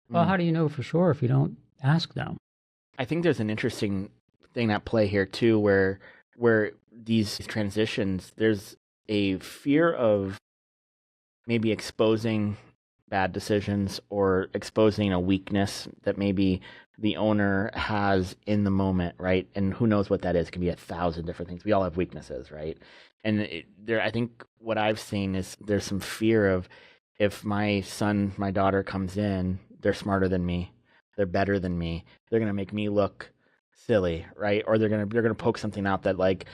Well, how do you know for sure if you don't ask them? I think there's an interesting thing at play here too, where these transitions, there's a fear of maybe exposing bad decisions or exposing a weakness that maybe the owner has in the moment, right? And who knows what that is? It can be 1,000 different things. We all have weaknesses, right? And I think what I've seen is there's some fear of, if my son, my daughter comes in, they're smarter than me, they're better than me, they're gonna make me look silly, right? Or they're gonna poke something out that, like,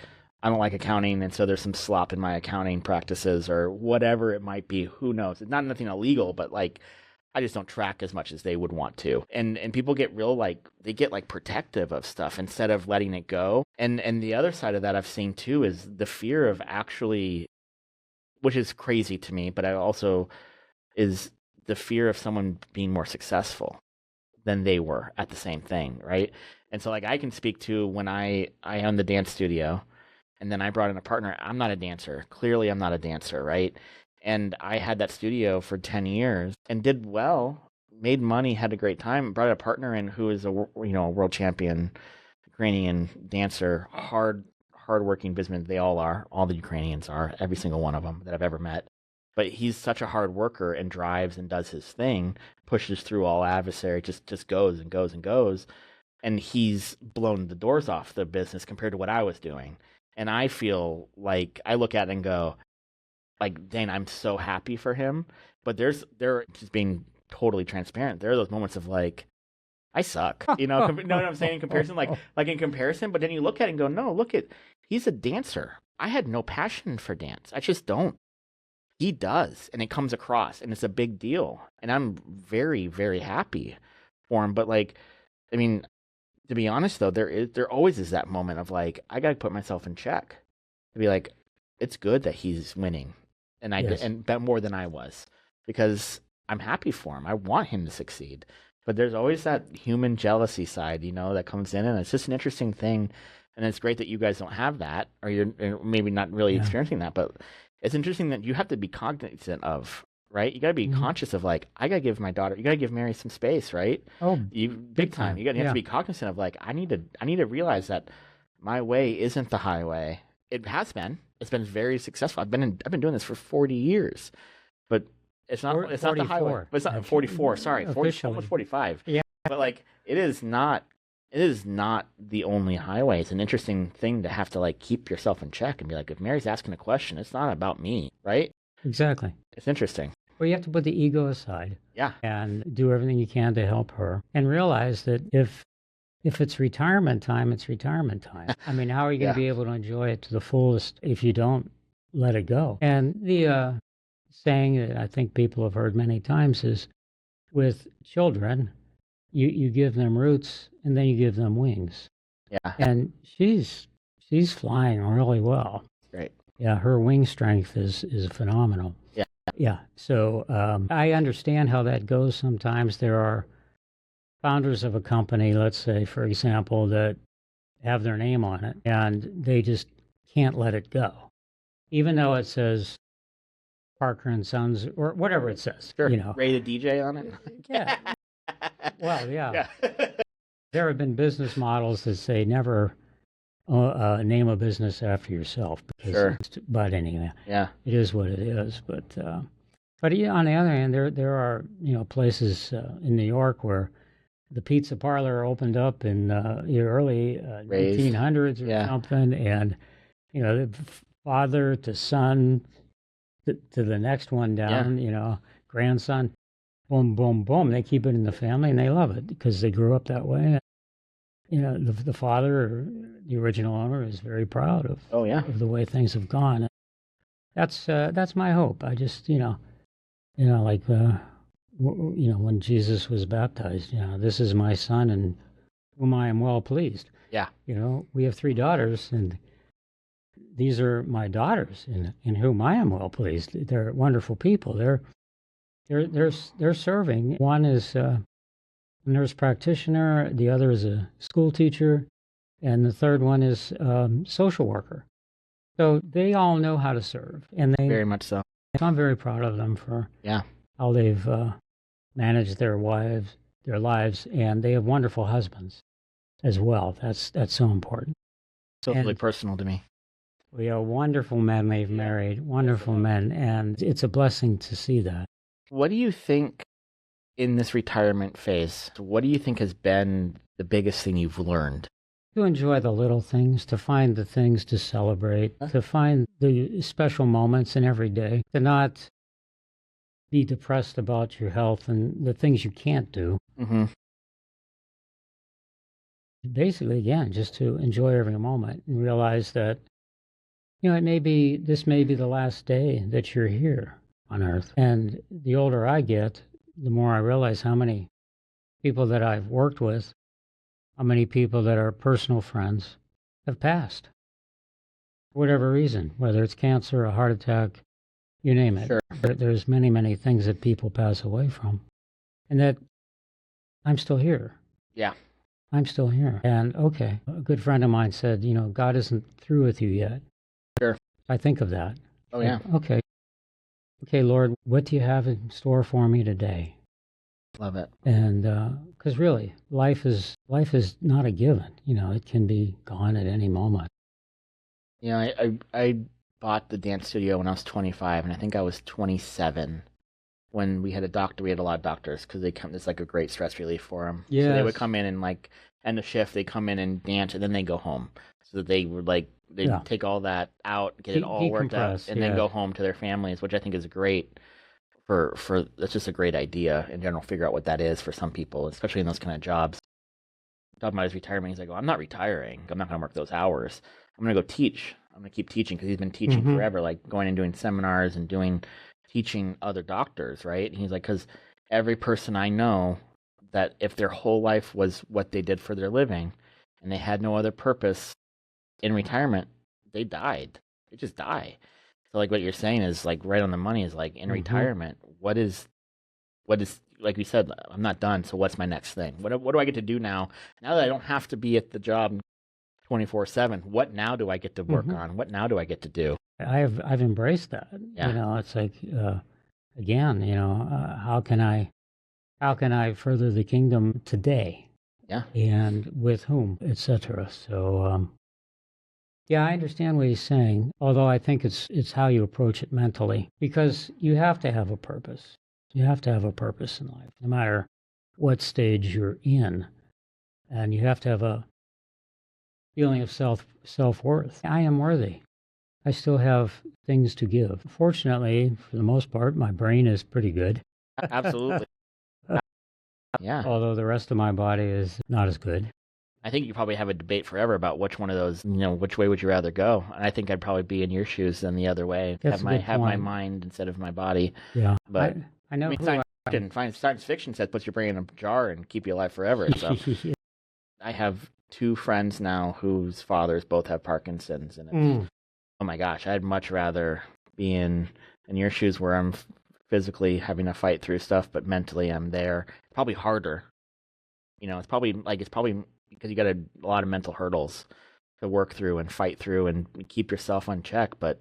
I don't like accounting, and so there's some slop in my accounting practices or whatever it might be. Who knows? It's not nothing illegal, but like, I just don't track as much as they would want to. And people get real, like, they get like protective of stuff instead of letting it go. And the other side of that I've seen too is the fear of actually, which is crazy to me, but I also is the fear of someone being more successful than they were at the same thing, right? And so, like, I can speak to when I own the dance studio, and then I brought in a partner. I'm not a dancer. Clearly, I'm not a dancer, right? And I had that studio for 10 years and did well, made money, had a great time. Brought a partner in who is a world champion Ukrainian dancer, hardworking businessman. They all are. All the Ukrainians are. Every single one of them that I've ever met. But he's such a hard worker and drives and does his thing, pushes through all adversary, just goes and goes and goes. And he's blown the doors off the business compared to what I was doing. And I feel like I look at it and go, like, Dane, I'm so happy for him. But they're just being totally transparent. There are those moments of like, I suck. Know what I'm saying? In comparison, like in comparison. But then you look at it and go, no, he's a dancer. I had no passion for dance. I just don't. He does, and it comes across, and it's a big deal. And I'm very, very happy for him. But like, I mean, to be honest though, there always is that moment of like, I gotta put myself in check to be like, it's good that he's winning, and and bet more than I was, because I'm happy for him. I want him to succeed. But there's always that human jealousy side, that comes in, and it's just an interesting thing. And it's great that you guys don't have that, or you're maybe not really experiencing that, but it's interesting that you have to be cognizant of, right? You got to be conscious of, like, I got to give Mary some space, right? Oh, big time. You have to be cognizant of, like, I need to realize that my way isn't the highway. It has been. It's been very successful. I've been doing this for 40 years, but it's not the highway. But it's not 44. Sorry, 40, almost 45. Yeah. But like, it is not the only highway. It's an interesting thing to have to, like, keep yourself in check and be like, if Mary's asking a question, it's not about me, right? Exactly. It's interesting. Well, you have to put the ego aside. Yeah. And do everything you can to help her, and realize that if it's retirement time, it's retirement time. I mean, how are you going to be able to enjoy it to the fullest if you don't let it go? And the saying that I think people have heard many times is, with children, you give them roots and then you give them wings. Yeah. And she's flying really well. Great. Yeah, her wing strength is phenomenal. Yeah. Yeah. So I understand how that goes sometimes. There are founders of a company, let's say, for example, that have their name on it, and they just can't let it go. Even though it says Parker and Sons or whatever it says. Sure. Rated DJ on it? Yeah. Well, yeah. There have been business models that say never name a business after yourself. But anyway, it is what it is. But on the other hand, there are places in New York where the pizza parlor opened up in the early 1800s or something, and the father to son to the next one down, grandson. Boom, boom, boom. They keep it in the family, and they love it because they grew up that way. The father, the original owner, is very proud of the way things have gone. That's my hope. I just like when Jesus was baptized, this is my son, in whom I am well pleased. Yeah. We have 3 daughters, and these are my daughters, in whom I am well pleased. They're wonderful people. They're serving. One is a nurse practitioner. The other is a school teacher. and the third one is social worker. So they all know how to serve, and Very much so. so I'm very proud of them for Yeah. how they've managed their lives, and they have wonderful husbands as well. That's so important. So really And personal to me. we are wonderful men they've married, wonderful men, and it's a blessing to see that. What do you think in this retirement phase, what do you think has been the biggest thing you've learned? To enjoy the little things, to find the things to celebrate, to find the special moments in every day, to not be depressed about your health and the things you can't do. Mm-hmm. Basically, again, just to enjoy every moment and realize that, this may be the last day that you're here on earth. And the older I get, the more I realize how many people that I've worked with, how many people that are personal friends have passed for whatever reason, whether it's cancer, a heart attack, you name it. Sure. There's many, many things that people pass away from, and that I'm still here. Yeah. I'm still here. And okay, a good friend of mine said, God isn't through with you yet. Sure. I think of that. Oh, yeah. Okay, Lord, what do you have in store for me today? Love it. And because really, life is not a given. It can be gone at any moment. I bought the dance studio when I was 25, and I think I was 27 when we had a doctor. We had a lot of doctors because it's like a great stress relief for them. Yeah. So they would come in and like end the shift, they come in and dance, and then they go home. So that they would take all that out, get it all worked out, and then go home to their families, which I think is great. For that's just a great idea in general. Figure out what that is for some people, especially in those kind of jobs. Talking about his retirement, he's like, "Oh, I'm not retiring. I'm not going to work those hours. I'm going to go teach. I'm going to keep teaching," because he's been teaching forever, like going and doing seminars and teaching other doctors, right? And he's like, because every person I know that if their whole life was what they did for their living and they had no other purpose in retirement, they died. They just die. So like what you're saying is like right on the money, is like in retirement, what is like we said, I'm not done, so what's my next thing? What do I get to do now? Now that I don't have to be at the job 24/7, what now do I get to work on? What now do I get to do? I've embraced that. Yeah. It's like again, how can I further the kingdom today? Yeah. And with whom, etc. So yeah, I understand what he's saying, although I think it's how you approach it mentally, because you have to have a purpose. You have to have a purpose in life, no matter what stage you're in, and you have to have a feeling of self-worth. I am worthy. I still have things to give. Fortunately, for the most part, my brain is pretty good. Absolutely. Yeah. Although the rest of my body is not as good. I think you probably have a debate forever about which one of those, which way would you rather go? And I think I'd probably be in your shoes than the other way. That's have my mind instead of my body. Yeah. But I know. Science fiction says puts your brain in a jar and keep you alive forever. So I have two friends now whose fathers both have Parkinson's, and it's, oh my gosh, I'd much rather be in your shoes where I'm physically having to fight through stuff, but mentally I'm there. Probably harder. It's probably because you got a lot of mental hurdles to work through and fight through and keep yourself on check, but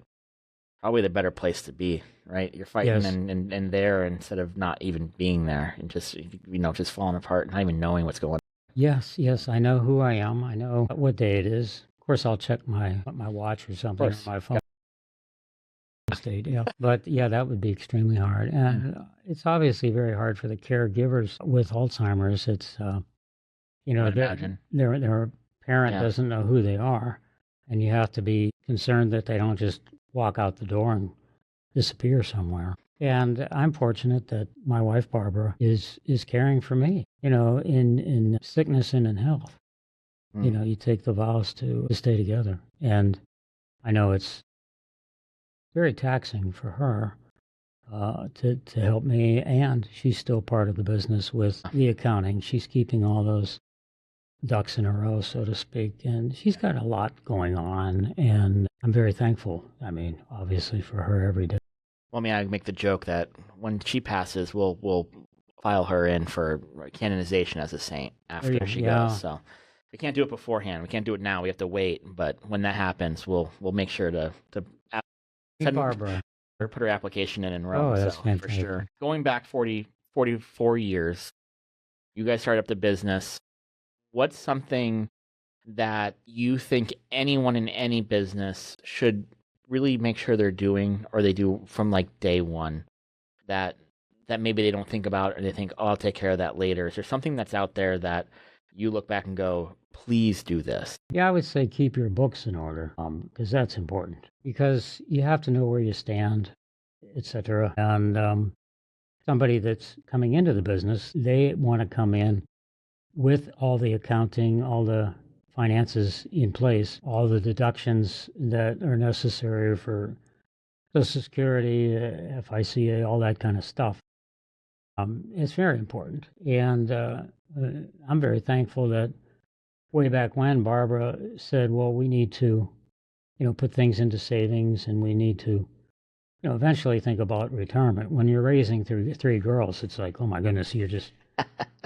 probably the better place to be, right? You're fighting and there instead of not even being there and just falling apart and not even knowing what's going on. Yes, I know who I am. I know what day it is. Of course, I'll check my watch or something on my phone. State, yeah. But yeah, that would be extremely hard. And it's obviously very hard for the caregivers with Alzheimer's. It's their parent doesn't know who they are, and you have to be concerned that they don't just walk out the door and disappear somewhere. And I'm fortunate that my wife Barbara is caring for me, in sickness and in health. You take the vows to stay together, and I know it's very taxing for her to help me, and she's still part of the business with the accounting. She's keeping all those ducks in a row, so to speak, and she's got a lot going on, and I'm very thankful. I mean, obviously for her every day. Well, I make the joke that when she passes, we'll file her in for canonization as a saint after she goes. So We can't do it beforehand. We can't do it now. We have to wait. But when that happens, we'll make sure to Hey, Barbara. or put her application in Rome. Oh, that's So for fantastic. sure. Going back 44 years, you guys started up the business. What's something that you think anyone in any business should really make sure they're doing, or they do from like day one, that maybe they don't think about, or they think, oh, I'll take care of that later? Is there something that's out there that you look back and go, please do this? Yeah, I would say keep your books in order, because that's important. Because you have to know where you stand, etc. And somebody that's coming into the business, they want to come in with all the accounting, all the finances in place, all the deductions that are necessary for Social Security, FICA, all that kind of stuff. It's very important. And I'm very thankful that way back when Barbara said, well, we need to, put things into savings, and we need to, eventually think about retirement. When you're raising three girls, it's like, oh my goodness, you're just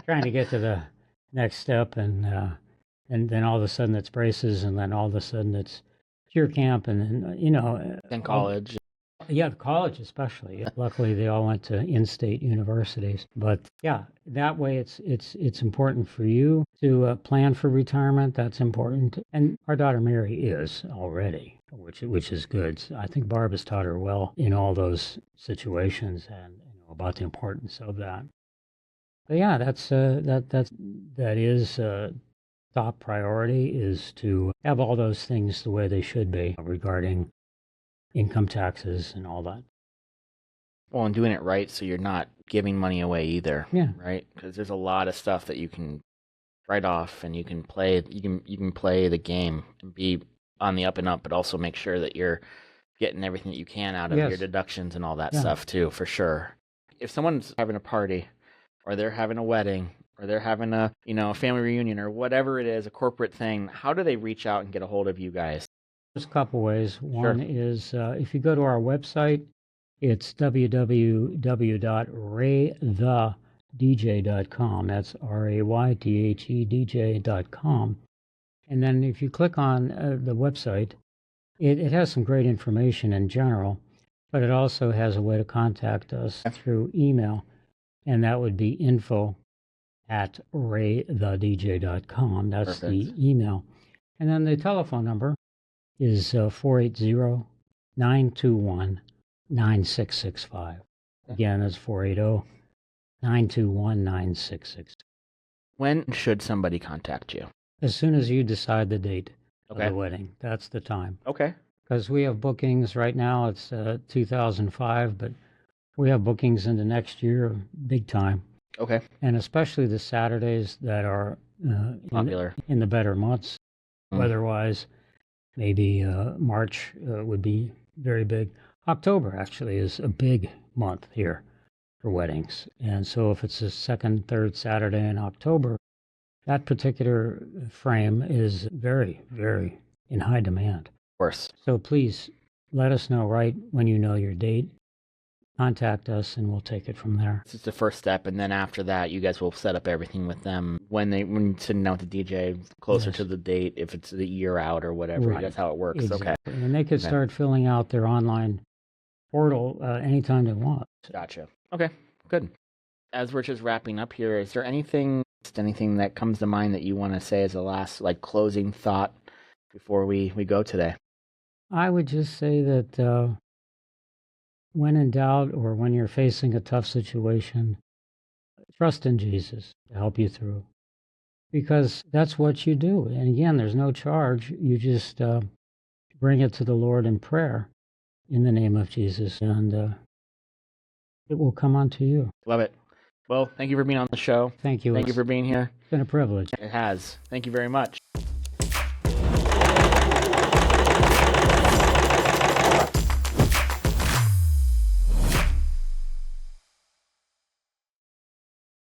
trying to get to the next step, and then all of a sudden it's braces, and then all of a sudden it's cheer camp, and then, Then college. yeah, college especially. Luckily, they all went to in-state universities. But yeah, that way it's important for you to plan for retirement. That's important. And our daughter Mary is already, which is good. So I think Barb has taught her well in all those situations, and about the importance of that. But yeah, that is top priority, is to have all those things the way they should be regarding income taxes and all that. Well, and doing it right, so you're not giving money away either. Yeah. Right? Because there's a lot of stuff that you can write off, and you can play the game and be on the up and up, but also make sure that you're getting everything that you can out of your Yes. deductions and all that Yeah. stuff too, for sure. If someone's having a party, or they're having a wedding, or they're having a a family reunion, or whatever it is, a corporate thing, how do they reach out and get a hold of you guys? There's a couple ways. One is if you go to our website, it's www.raythedj.com. That's RAYTHEDJ.com. And then if you click on the website, it has some great information in general, but it also has a way to contact us through email, and that would be info@raythedj.com. That's Perfect. the email. And then the telephone number is 480-921-9665. Again, that's 480-921-9665. When should somebody contact you? As soon as you decide the date Okay. of the wedding, that's the time. Okay. Because we have bookings right now, it's 2005, but we have bookings into next year, big time. Okay. And especially the Saturdays that are Popular. in the better months, weather-wise. Maybe March would be very big. October actually is a big month here for weddings. And so if it's the second, third Saturday in October, that particular frame is very, very in high demand. Of course. So please let us know right when you know your date. Contact us, and we'll take it from there. This is the first step, and then after that, you guys will set up everything with them when you're sitting down with the DJ closer Yes. to the date, if it's the year out or whatever. Right. That's how it works. Exactly. Okay. And they could Okay. start filling out their online portal anytime they want. Gotcha. Okay. Good. As we're just wrapping up here, is there anything that comes to mind that you want to say as a last, like, closing thought before we go today? I would just say that when in doubt, or when you're facing a tough situation, trust in Jesus to help you through, because that's what you do. And again, there's no charge. You just bring it to the Lord in prayer in the name of Jesus, and it will come unto you. Love it. Well, thank you for being on the show. Thank you. Thank you for being here. It's been a privilege. It has. Thank you very much.